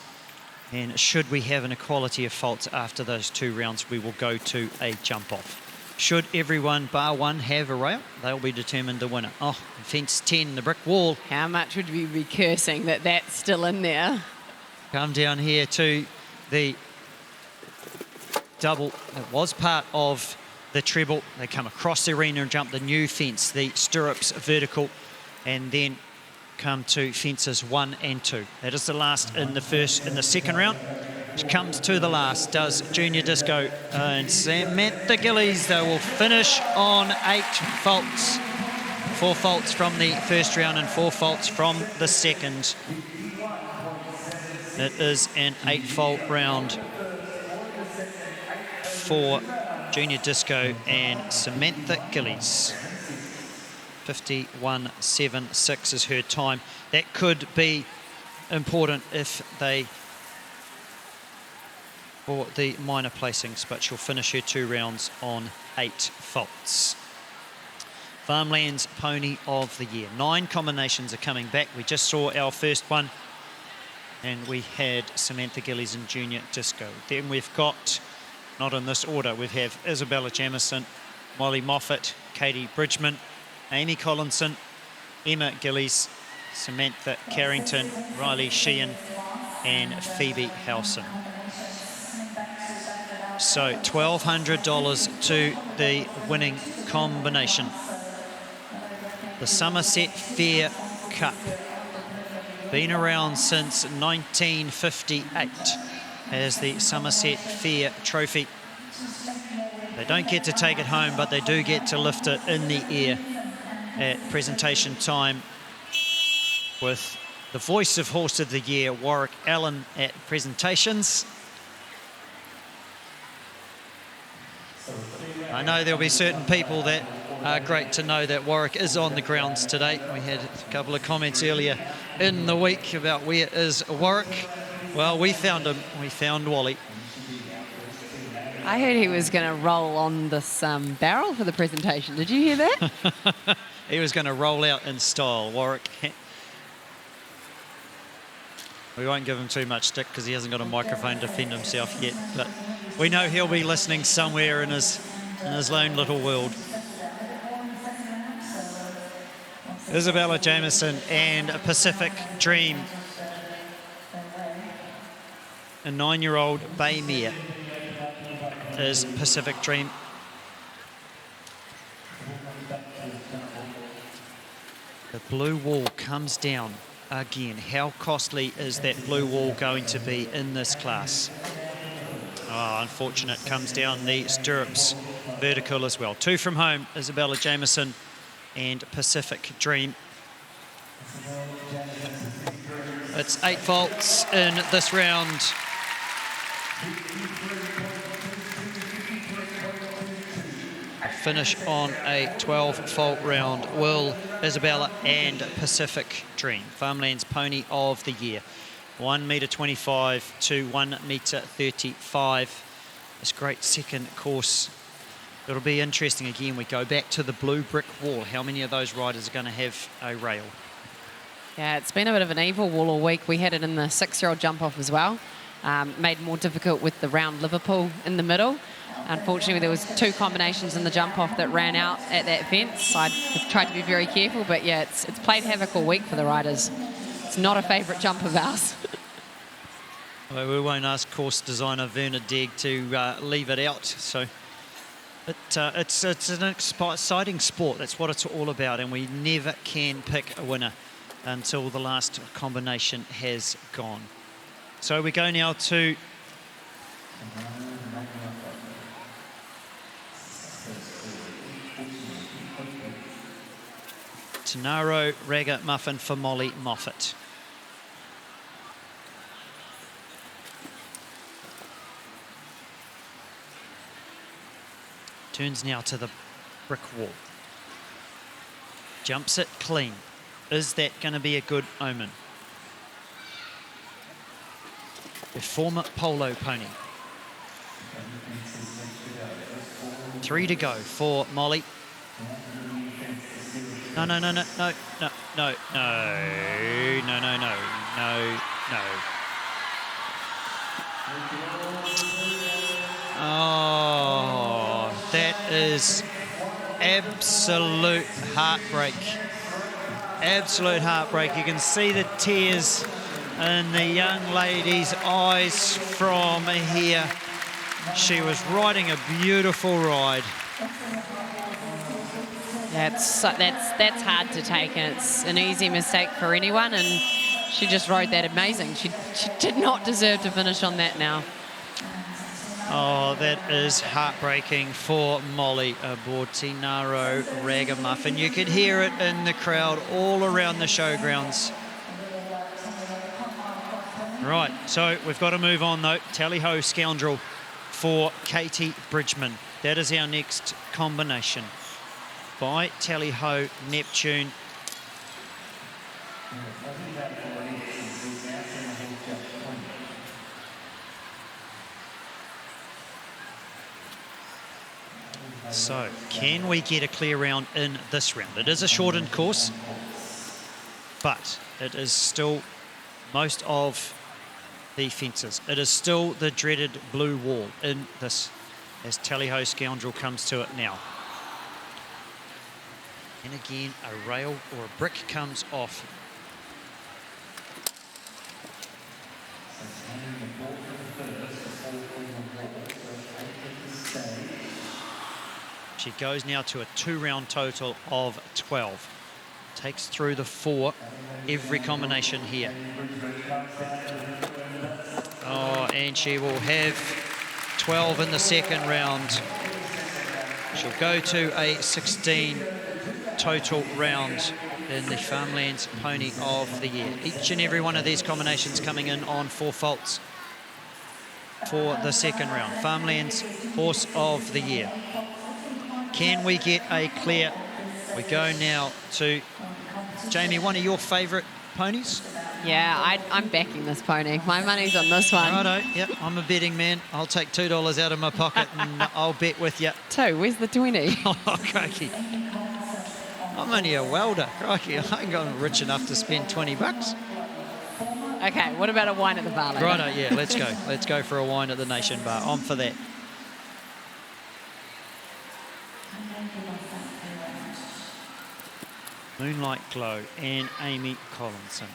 And should we have an equality of faults after those 2 rounds, we will go to a jump-off. Should everyone bar one have a rail, they'll be determined the winner. Oh, fence 10, the brick wall. How much would we be cursing that that's still in there? Come down here to the double. It was part of the treble. They come across the arena and jump the new fence, the stirrups vertical, and then come to fences 1 and 2. That is the last in the second round. Which comes to the last, does Junior Disco and Samantha Gillies. They will finish on 8 faults. 4 faults from the first round and 4 faults from the second. It is an 8-fault round for Junior Disco and Samantha Gillies. 51.76 is her time. That could be important if they, for the minor placings, but she'll finish her 2 rounds on 8 faults. Farmlands Pony of the Year. 9 combinations are coming back. We just saw our first one, and we had Samantha Gillies and Junior Disco. Then we've got, not in this order, we have Isabella Jamieson, Molly Moffat, Katie Bridgman, Amy Collinson, Emma Gillies, Samantha Carrington, Riley Sheehan, and Phoebe Howson. So $1,200 to the winning combination. The Somerset Fair Cup, been around since 1958 as the Somerset Fair Trophy. They don't get to take it home, but they do get to lift it in the air at presentation time with the voice of Horse of the Year, Warwick Allen, at presentations. I know there'll be certain people that are great to know that Warwick is on the grounds today. We had a couple of comments earlier in the week about where is Warwick. Well, we found him. We found Wally. I heard he was going to roll on this barrel for the presentation. Did you hear that? He was going to roll out in style, Warwick. We won't give him too much stick because he hasn't got a microphone to defend himself yet, but we know he'll be listening somewhere in his lone little world. Isabella Jamieson and a Pacific Dream. A 9-year-old bay mare is Pacific Dream. The blue wall comes down again. How costly is that blue wall going to be in this class? Oh, unfortunate. Comes down the stirrups vertical as well. 2 from home, Isabella Jamieson and Pacific Dream. It's 8 faults in this round. Finish on a 12-fault round. Will Isabella and Pacific Dream. Farmlands Pony of the Year. 1.25 to 1.35. This great second course. It'll be interesting again. We go back to the blue brick wall. How many of those riders are going to have a rail? Yeah, it's been a bit of an evil wall all week. We had it in the 6-year-old jump-off as well. Made more difficult with the round Liverpool in the middle. Unfortunately, there was 2 combinations in the jump-off that ran out at that fence. I tried to be very careful, but yeah, it's played havoc all week for the riders. It's not a favourite jump of ours. Well, we won't ask course designer Werner Degg to leave it out. So It's an exciting sport. That's what it's all about, and we never can pick a winner until the last combination has gone. So we go now to Tenaro Ragamuffin for Molly Moffat. Turns now to the brick wall. Jumps it clean. Is that going to be a good omen? The former polo pony. 3 to go for Molly. No, no, no, no, no, no, no, no, no, no, no, no, no. Oh, that is absolute heartbreak. Absolute heartbreak. You can see the tears in the young lady's eyes from here. She was riding a beautiful ride. That's hard to take, and it's an easy mistake for anyone, and she just rode that amazing. She did not deserve to finish on that now. Oh, that is heartbreaking for Molly aboard Tenaro Ragamuffin. You could hear it in the crowd all around the showgrounds. Right, so we've got to move on though. Tally-ho Scoundrel for Katie Bridgman. That is our next combination. By Tally-ho Neptune. So, can we get a clear round in this round? It is a shortened course, but it is still most of the fences. It is still the dreaded blue wall in this, as Tally-ho Scoundrel comes to it now. And again, a rail or a brick comes off. She goes now to a 2-round total of 12. Takes through the 4 every combination here. Oh, and she will have 12 in the second round. She'll go to a 16 total round in the Farmlands Pony of the Year. Each and every one of these combinations coming in on 4 faults for the second round. Farmlands Horse of the Year. Can we get a clear? We go now to Jamie, one of your favourite ponies? Yeah, I'm backing this pony. My money's on this one. Righto, yep, I'm a betting man. I'll take $2 out of my pocket and I'll bet with you. 2, where's the 20? Oh, crikey. I'm only a welder. Crikey, I ain't got rich enough to spend $20. Okay, what about a wine at the bar later? Righto, yeah, let's go. Let's go for a wine at the Nation Bar. I'm for that. Moonlight Glow and Amy Collinson.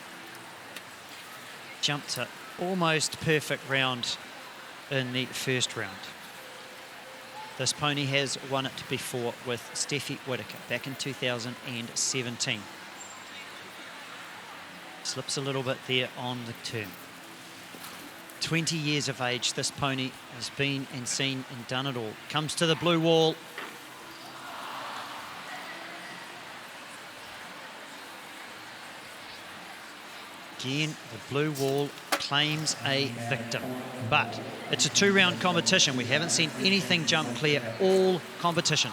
Jumped to almost perfect round in the first round. This pony has won it before with Steffi Whitaker back in 2017. Slips a little bit there on the turn. 20 years of age, this pony has been and seen and done it all. Comes to the blue wall. Again, the blue wall claims a victim, but it's a 2-round competition. We haven't seen anything jump clear all competition.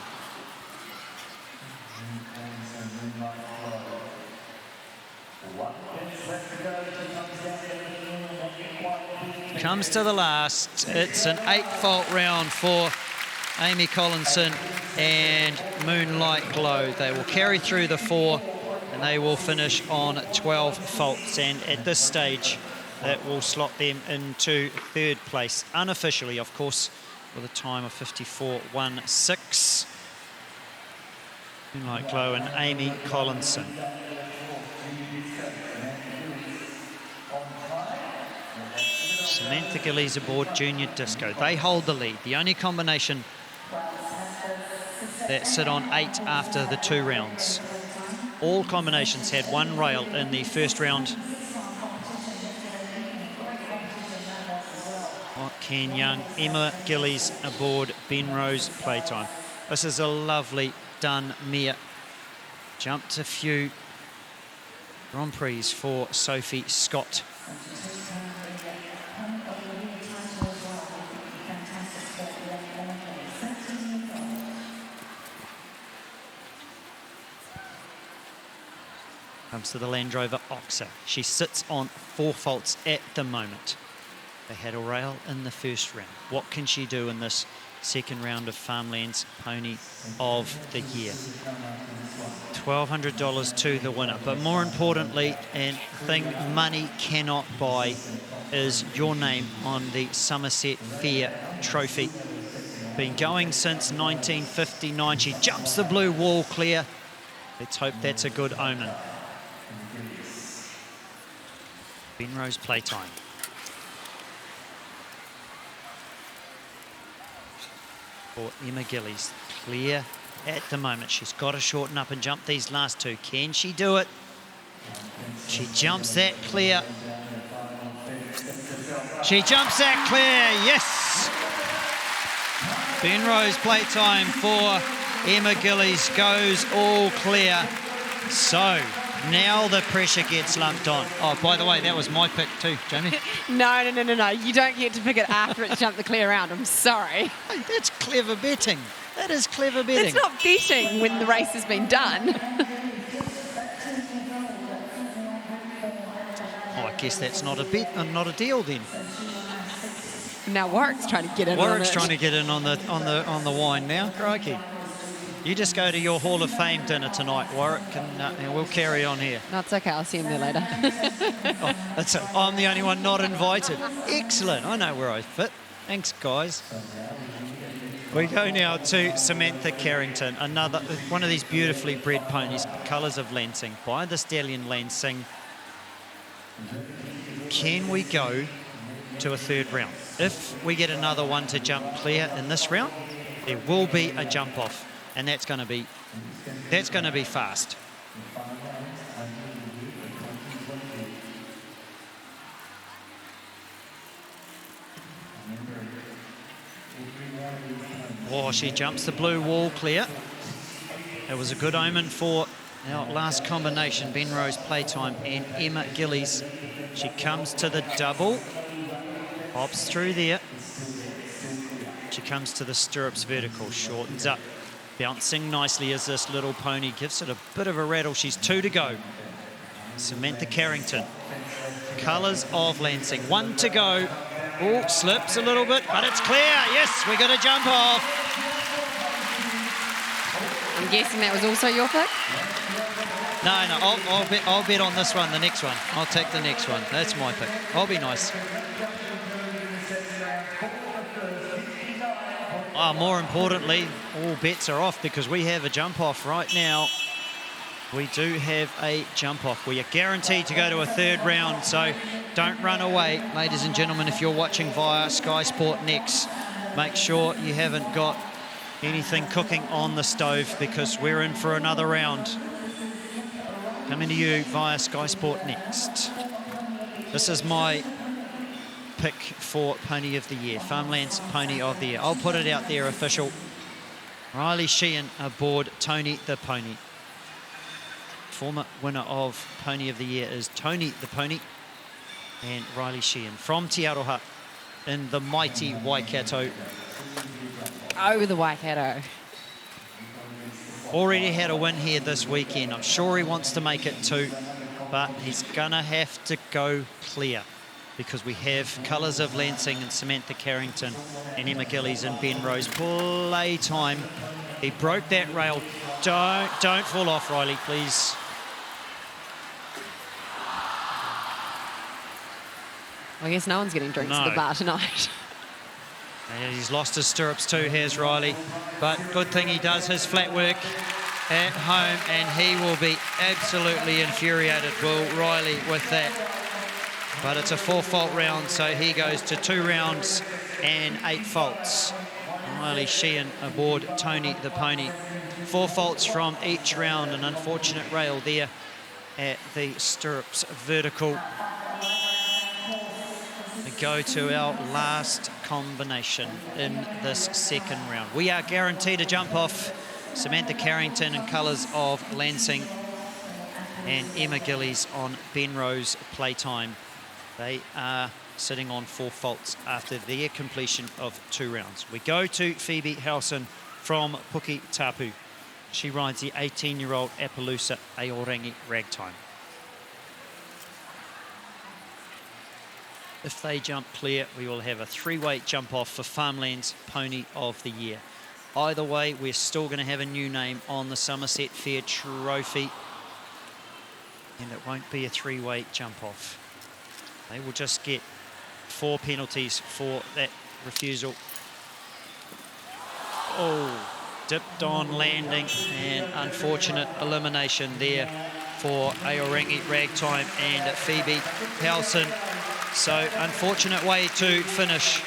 Comes to the last. It's an 8-fault round for Amy Collinson and Moonlight Glow. They will carry through the 4 and they will finish on 12 faults. And at this stage, that will slot them into 3rd place, unofficially, of course, with a time of 54.16. Moonlight Glow and Amy Collinson. Samantha Gillies aboard Junior Disco. They hold the lead. The only combination that sit on 8 after the 2 rounds. All combinations had 1 rail in the first round. What can young Emma Gillies aboard Ben Rose playtime? This is a lovely done mare. Jumped a few Grand Prix for Sophie Scott. Comes to the Land Rover Oxer. She sits on 4 faults at the moment. They had a rail in the first round. What can she do in this second round of Farmlands Pony of the Year? $1,200 to the winner. But more importantly, and thing money cannot buy, is your name on the Somerset Fair trophy. Been going since 1959. She jumps the blue wall clear. Let's hope that's a good omen. Ben Rose playtime. For Emma Gillies, clear at the moment. She's got to shorten up and jump these last 2. Can she do it? She jumps that clear. She jumps that clear, yes! Ben Rose playtime for Emma Gillies goes all clear. So now the pressure gets lumped on. Oh, by the way, that was my pick too, Jamie. No. You don't get to pick it after it's jumped the clear round. I'm sorry. Hey, that's clever betting. That is clever betting. It's not betting when the race has been done. Oh, I guess that's not a bet, not a deal then. Now Warwick's trying to get in. Warwick's trying to get in on the wine now. Crikey. You just go to your Hall of Fame dinner tonight, Warwick, and we'll carry on here. No, it's okay. I'll see him there later. I'm the only one not invited. Excellent. I know where I fit. Thanks, guys. We go now to Samantha Carrington, another one of these beautifully bred ponies, colours of Lansing, by the stallion Lansing. Can we go to a 3rd round? If we get another one to jump clear in this round, there will be a jump off. And that's going to be fast. Oh, she jumps the blue wall clear. It was a good omen for our last combination, Ben Rose playtime and Emma Gillies. She comes to the double, hops through there. She comes to the stirrups vertical, shortens up. Bouncing nicely as this little pony gives it a bit of a rattle. She's 2 to go. Samantha Carrington. Colours of Lansing. 1 to go. Oh, slips a little bit, but it's clear. Yes, we got a jump off. I'm guessing that was also your pick? No, I'll bet on this one, the next one. I'll take the next one. That's my pick. I'll be nice. More importantly, all bets are off because we have a jump off right now. We do have a jump off. We are guaranteed to go to a 3rd round, so don't run away. Ladies and gentlemen, if you're watching via Sky Sport Next, make sure you haven't got anything cooking on the stove because we're in for another round. Coming to you via Sky Sport Next. This is my pick for Pony of the Year, Farmlands Pony of the Year. I'll put it out there, official. Riley Sheehan aboard Tony the Pony. Former winner of Pony of the Year is Tony the Pony and Riley Sheehan from Te Aroha in the mighty Waikato. Oh, the Waikato. Already had a win here this weekend. I'm sure he wants to make it too, but he's gonna have to go clear, because we have Colours of Lansing and Samantha Carrington and Emma Gillies and Ben Rose playtime. He broke that rail. Don't fall off, Riley, please. Well, I guess no one's getting drinks at the bar tonight. And he's lost his stirrups too, has Riley. But good thing he does his flat work at home, and he will be absolutely infuriated, Will Riley, with that. But it's a 4-fault round, so he goes to 2 rounds and 8 faults. Kylie Sheehan aboard Tony the Pony. 4 faults from each round. An unfortunate rail there at the stirrups vertical. We go to our last combination in this second round. We are guaranteed a jump off. Samantha Carrington in colours of Lansing and Emma Gillies on Benrose Playtime. They are sitting on 4 faults after their completion of 2 rounds. We go to Phoebe Howson from Puki Tapu. She rides the 18-year-old Appaloosa Aorangi Ragtime. If they jump clear, we will have a 3-weight jump off for Farmlands Pony of the Year. Either way, we're still going to have a new name on the Somerset Fair Trophy. And it won't be a 3-weight jump off. They will just get 4 penalties for that refusal. Oh, dipped on landing and unfortunate elimination there for Aorangi Ragtime and Phoebe Howson. So unfortunate way to finish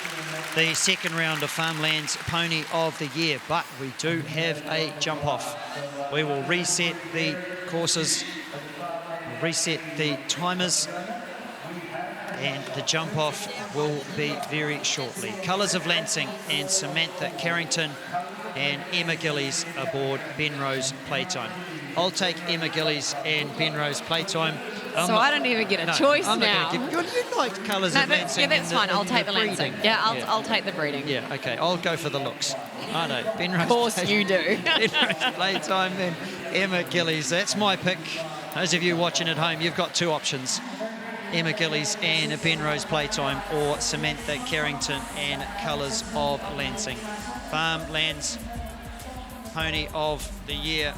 the second round of Farmlands Pony of the Year, but we do have a jump off. We will reset the courses, reset the timers, and the jump off will be very shortly. Colours of Lansing and Samantha Carrington and Emma Gillies aboard Benrose Playtime. I'll take Emma Gillies and Benrose Playtime. So I don't even get a choice I'm now. You like Colours of Lansing. Yeah, that's fine. I'll take the Lansing. breeding. Yeah, I'll take the breeding. Yeah, okay. I'll go for the looks. I know. Benrose. Of course you do. Benrose Playtime and Emma Gillies. That's my pick. Those of you watching at home, you've got 2 options. Emma Gillies and Benrose Playtime, or Samantha Carrington and Colours of Lansing. Farmlands Pony of the Year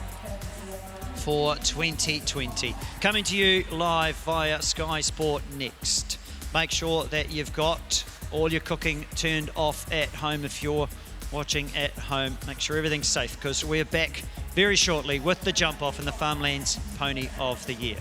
for 2020. Coming to you live via Sky Sport next. Make sure that you've got all your cooking turned off at home. If you're watching at home, make sure everything's safe, because we're back very shortly with the jump off in the Farmlands Pony of the Year.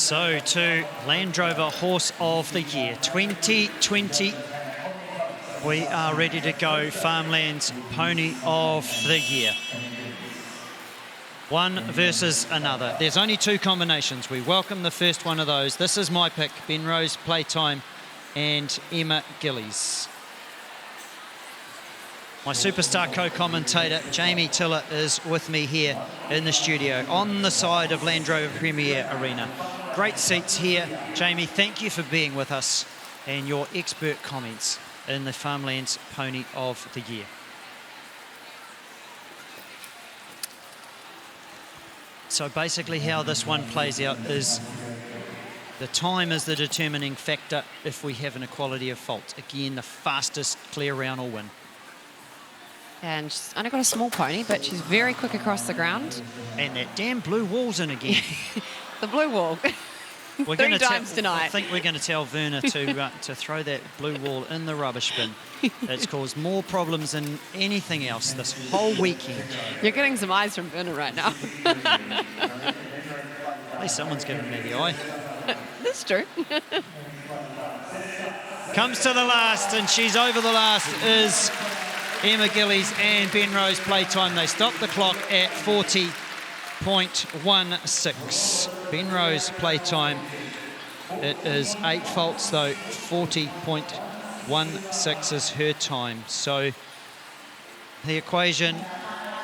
So to Land Rover Horse of the Year 2020. We are ready to go. Farmlands Pony of the Year. One versus another. There's only two combinations. We welcome the first one of those. This is my pick, Ben Rose Playtime and Emma Gillies. My superstar co-commentator, Jamie Tiller, is with me here in the studio on the side of Land Rover Premier Arena. Great seats here. Jamie, thank you for being with us and your expert comments in the Farmlands Pony of the Year. So basically how this one plays out is the time is the determining factor if we have an equality of fault. Again, the fastest clear round will win. And she's only got a small pony, but she's very quick across the ground. And that damn blue wall's in again. The blue wall. We're 3 times tonight. I think we're going to tell Verna to throw that blue wall in the rubbish bin. It's caused more problems than anything else this whole weekend. You're getting some eyes from Verna right now. At least someone's giving me the eye. That's true. Comes to the last, and she's over the last, is Emma Gillies and Ben Rose Playtime. They stop the clock at 40.16. Ben Rose Playtime, it is 8 faults though, 40.16 is her time. So the equation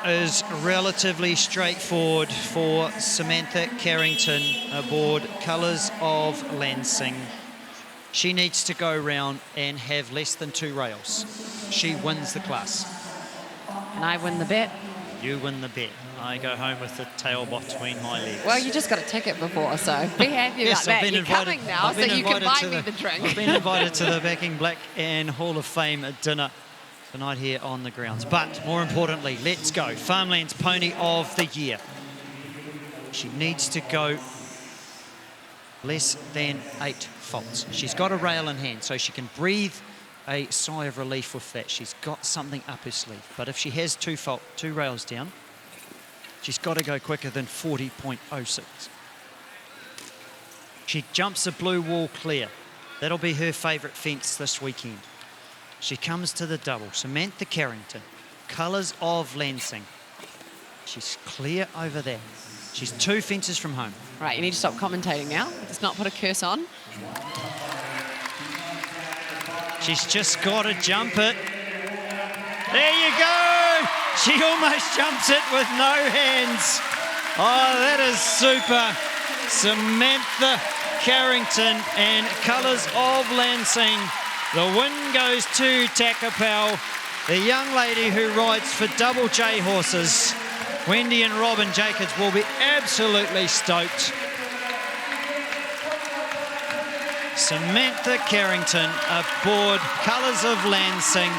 is relatively straightforward for Samantha Carrington aboard Colours of Lansing. She needs to go round and have less than 2 rails. She wins the class. And I win the bet. You win the bet. I go home with the tail between my legs. Well, you just got a ticket before, so be happy about that. You're coming now, so you can buy me the drink. I've been invited to the Backing Black and Hall of Fame dinner tonight here on the grounds. But more importantly, let's go. Farmlands Pony of the Year. She needs to go less than 8 faults. She's got a rail in hand, so she can breathe a sigh of relief with that. She's got something up her sleeve. But if she has 2 rails down, she's got to go quicker than 40.06. She jumps a blue wall clear. That'll be her favourite fence this weekend. She comes to the double. Samantha Carrington, Colours of Lansing. She's clear over there. She's 2 fences from home. Right, you need to stop commentating now. Let's not put a curse on. She's just got to jump it. There you go! She almost jumps it with no hands. Oh, that is super. Samantha Carrington and Colours of Lansing. The win goes to Takapau, the young lady who rides for Double J horses. Wendy and Robin Jacobs will be absolutely stoked. Samantha Carrington aboard Colours of Lansing.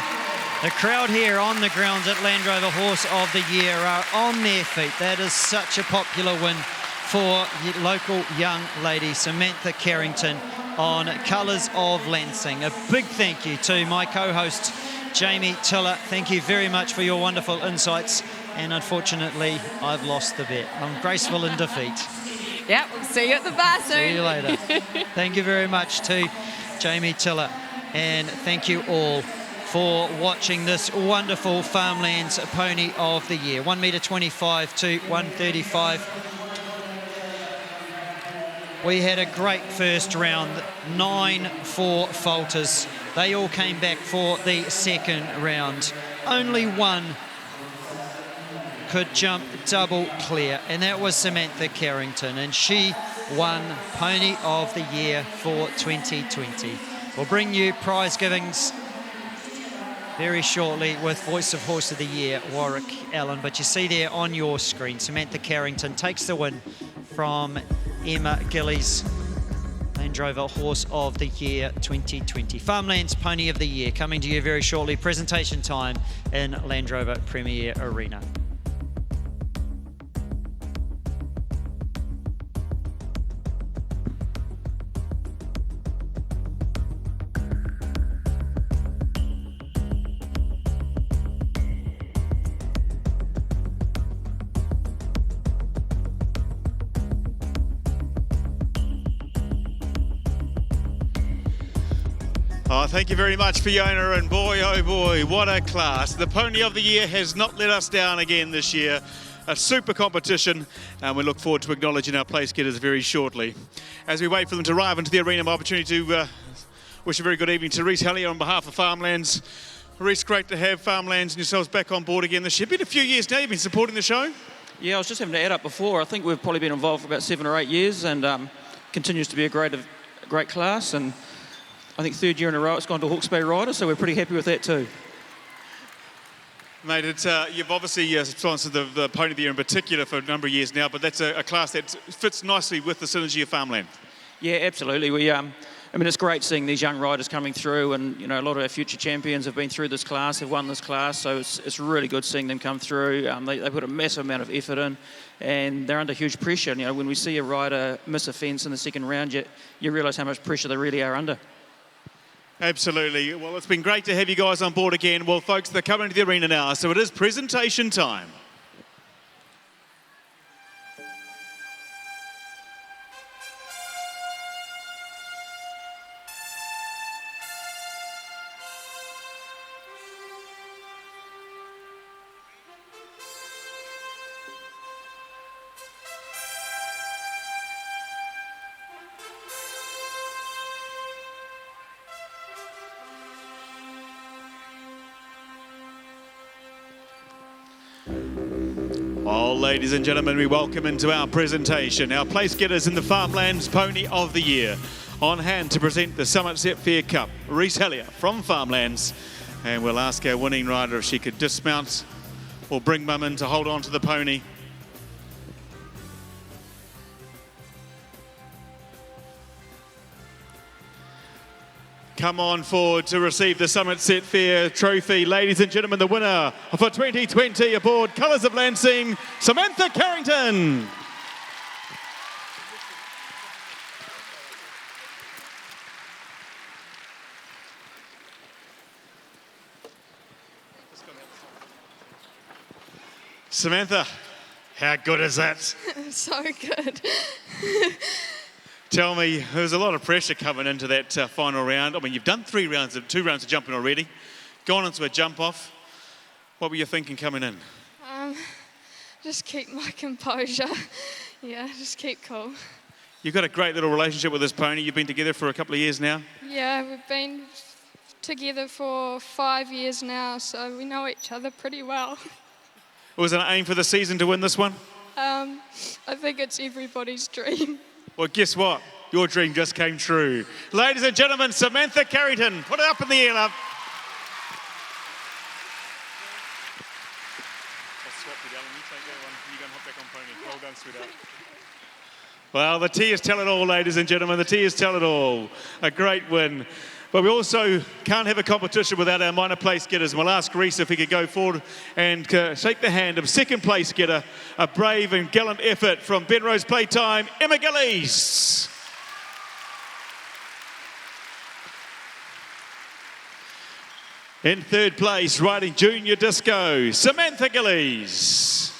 The crowd here on the grounds at Land Rover Horse of the Year are on their feet. That is such a popular win for the local young lady, Samantha Carrington, on Colours of Lansing. A big thank you to my co-host, Jamie Tiller. Thank you very much for your wonderful insights. And unfortunately, I've lost the bet. I'm graceful in defeat. Yeah, we'll see you at the bar soon. See you later. Thank you very much to Jamie Tiller. And thank you all for watching this wonderful Farmlands Pony of the Year. 1.25 to 1.35. We had a great first round, 9 4-faulters. They all came back for the second round. Only one could jump double clear, and that was Samantha Carrington, and she won Pony of the Year for 2020. We'll bring you prize givings very shortly with Voice of Horse of the Year, Warwick Allen. But you see there on your screen, Samantha Carrington takes the win from Emma Gillies, Land Rover Horse of the Year 2020. Farmlands Pony of the Year coming to you very shortly. Presentation time in Land Rover Premier Arena. Oh, thank you very much, Fiona, and boy, oh boy, what a class. The Pony of the Year has not let us down again this year. A super competition, and we look forward to acknowledging our place getters very shortly. As we wait for them to arrive into the arena, my opportunity to wish a very good evening to Reese Hellier on behalf of Farmlands. Reese, great to have Farmlands and yourselves back on board again this year. Been a few years now you've been supporting the show? Yeah, I was just having to add up before. I think we've probably been involved for about 7 or 8 years, and continues to be a great class. And I think 3rd year in a row it's gone to Hawke's Bay Rider, so we're pretty happy with that too. Mate, you've obviously sponsored the Pony of the Year in particular for a number of years now, but that's a class that fits nicely with the synergy of Farmland. Yeah, absolutely. I mean, it's great seeing these young riders coming through, and a lot of our future champions have been through this class, have won this class, so it's really good seeing them come through. They put a massive amount of effort in, and they're under huge pressure. When we see a rider miss a fence in the second round, you realise how much pressure they really are under. Absolutely. Well, it's been great to have you guys on board again. Well, folks, they're coming to the arena now, so it is presentation time. Well, ladies and gentlemen, we welcome into our presentation our place getters in the Farmlands Pony of the Year. On hand to present the Somerset Fair Cup, Reese Hellier from Farmlands. And we'll ask our winning rider if she could dismount or bring mum in to hold on to the pony. Come on forward to receive the Somerset Fair trophy. Ladies and gentlemen, the winner for 2020 aboard Colours of Lancing, Samantha Carrington. Samantha, how good is that? So good. Tell me, there's a lot of pressure coming into that final round. I mean, you've done 2 rounds of jumping already, gone into a jump off. What were you thinking coming in? Just keep my composure. Yeah, just keep cool. You've got a great little relationship with this pony. You've been together for a couple of years now. Yeah, we've been together for 5 years now, so we know each other pretty well. Was it an aim for the season to win this one? I think it's everybody's dream. Well, guess what? Your dream just came true. Ladies and gentlemen, Samantha Carrington. Put it up in the air, love. I'll swap you, darling. You take that one. You go and hop back on pony. Well done, sweetheart. Well, the tears tell it all, ladies and gentlemen. The tears tell it all. A great win. But we also can't have a competition without our minor place getters. And we'll ask Reese if he could go forward and shake the hand of second place getter, a brave and gallant effort from Benrose Playtime, Emma Gillies. In third place, riding Junior Disco, Samantha Gillies.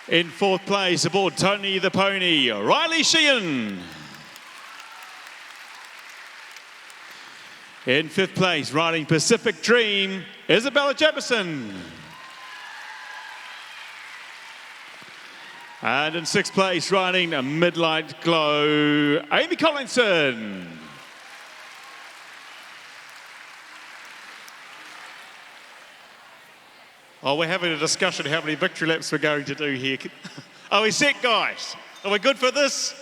In fourth place, aboard Tony the Pony, Riley Sheehan. In fifth place, riding Pacific Dream, Isabella Jefferson. And in sixth place, riding a Midnight Glow, Amy Collinson. Oh, we're having a discussion how many victory laps we're going to do here. Are we set, guys? Are we good for this?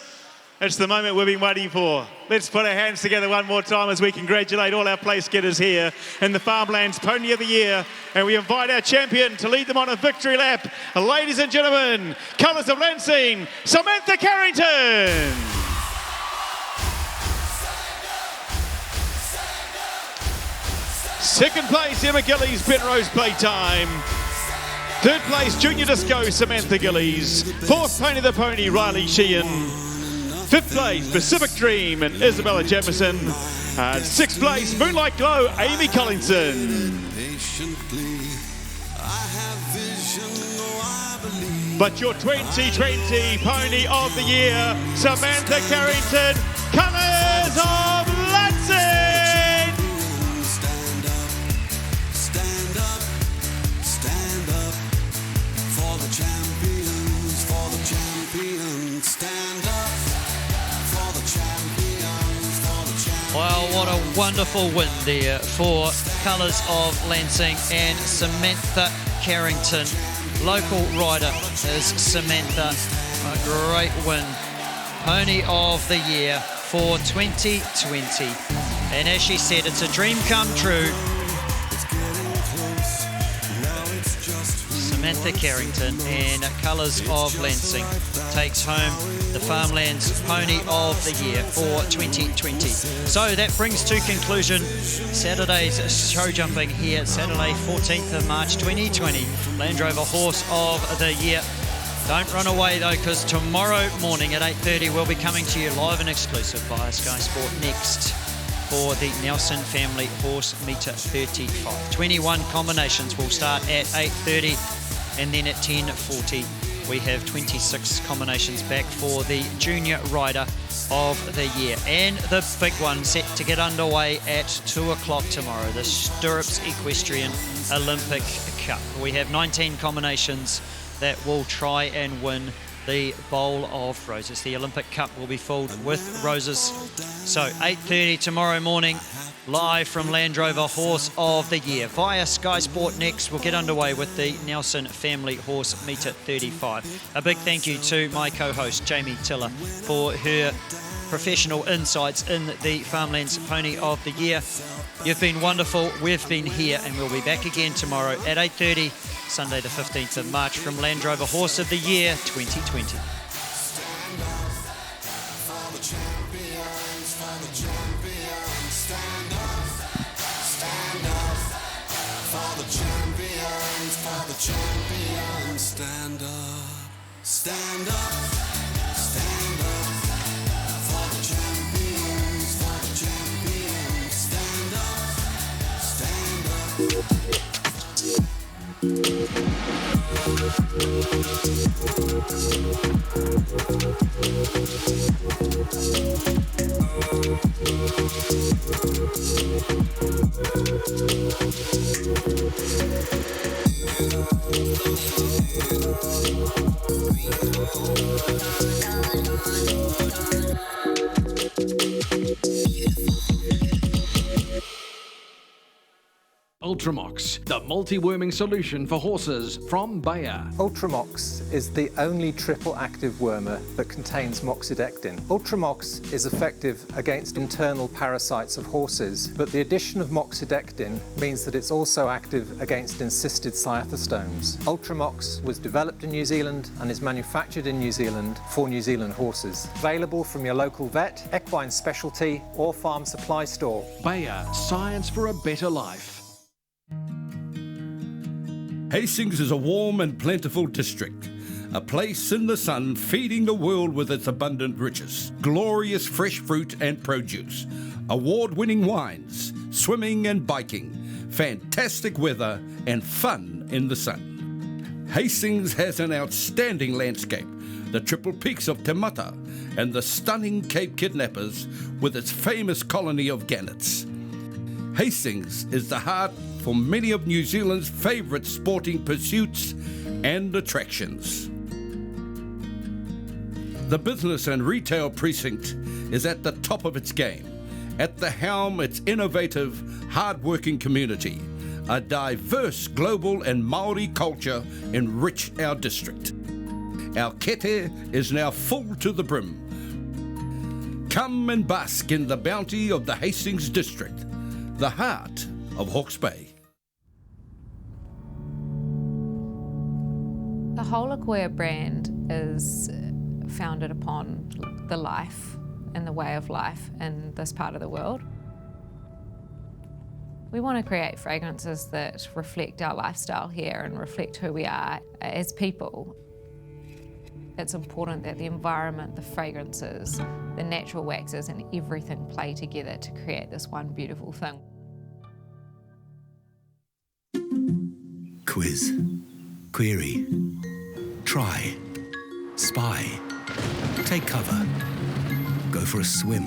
It's the moment we've been waiting for. Let's put our hands together one more time as we congratulate all our place getters here in the Farmlands Pony of the Year. And we invite our champion to lead them on a victory lap. Ladies and gentlemen, Colours of Lancing, Samantha Carrington. Second place, Emma Gillies, Benrose Playtime. Third place, Junior Disco, Samantha Gillies. Fourth, Pony the Pony, Riley Sheehan. Fifth place, Pacific Dream and Isabella Jefferson. And sixth place, Moonlight Glow, Amy Collinson. But your 2020 Pony of the Year, Samantha Carrington, Colours of Lansing! Stand up, stand up, stand up for the champions, for the champions. Stand up for the champions, for the champions. Well, what a wonderful win there for Colours of Lansing and Samantha Carrington. Local rider is Samantha. A great win. Pony of the Year for 2020. And as she said, it's a dream come true. Samantha Carrington and Colours of Lansing takes home the Farmlands Pony of the Year for 2020. So that brings to conclusion Saturday's show jumping here, Saturday 14th of March 2020, Land Rover Horse of the Year. Don't run away though, because tomorrow morning at 8:30 we'll be coming to you live and exclusive via Sky Sport Next for the Nelson Family Horse Meter 35. 21 combinations will start at 8:30 and then at 10:40 we have 26 combinations back for the Junior Rider of the Year. And the big one set to get underway at 2 o'clock tomorrow, the Stirrups Equestrian Olympic Cup. We have 19 combinations that will try and win the Bowl of Roses. The Olympic Cup will be filled with roses. So 8:30 tomorrow morning, live from Land Rover Horse of the Year. Via Sky Sport Next, we'll get underway with the Nelson Family Horse Meter 35. A big thank you to my co-host, Jamie Tiller, for her professional insights in the Farmlands Pony of the Year. You've been wonderful. We've been here, and we'll be back again tomorrow at 8:30. Sunday the 15th of March from Land Rover Horse of the Year 2020. Stand up, stand up, stand up for the champions, for the champions. Stand up, stand up. Ultramox, the multi-worming solution for horses from Bayer. Ultramox is the only triple active wormer that contains moxidectin. Ultramox is effective against internal parasites of horses, but the addition of moxidectin means that it's also active against encysted cyathostomes. Ultramox was developed in New Zealand and is manufactured in New Zealand for New Zealand horses. Available from your local vet, equine specialty or farm supply store. Bayer, science for a better life. Hastings is a warm and plentiful district, a place in the sun feeding the world with its abundant riches, glorious fresh fruit and produce, award-winning wines, swimming and biking, fantastic weather and fun in the sun. Hastings has an outstanding landscape, the triple peaks of Te Mata and the stunning Cape Kidnappers with its famous colony of gannets. Hastings is the heart for many of New Zealand's favourite sporting pursuits and attractions. The business and retail precinct is at the top of its game. At the helm, its innovative, hard-working community. A diverse global and Māori culture enrich our district. Our kete is now full to the brim. Come and bask in the bounty of the Hastings district, the heart of Hawke's Bay. The whole Akoya brand is founded upon the life and the way of life in this part of the world. We want to create fragrances that reflect our lifestyle here and reflect who we are as people. It's important that the environment, the fragrances, the natural waxes and everything play together to create this one beautiful thing. Quiz, query, try, spy, take cover, go for a swim,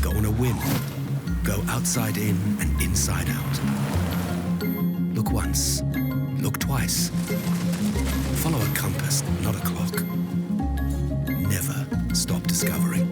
Go on a whim. Go outside in and inside out. Look once. Look twice. Follow a compass, not a clock. Never stop discovering.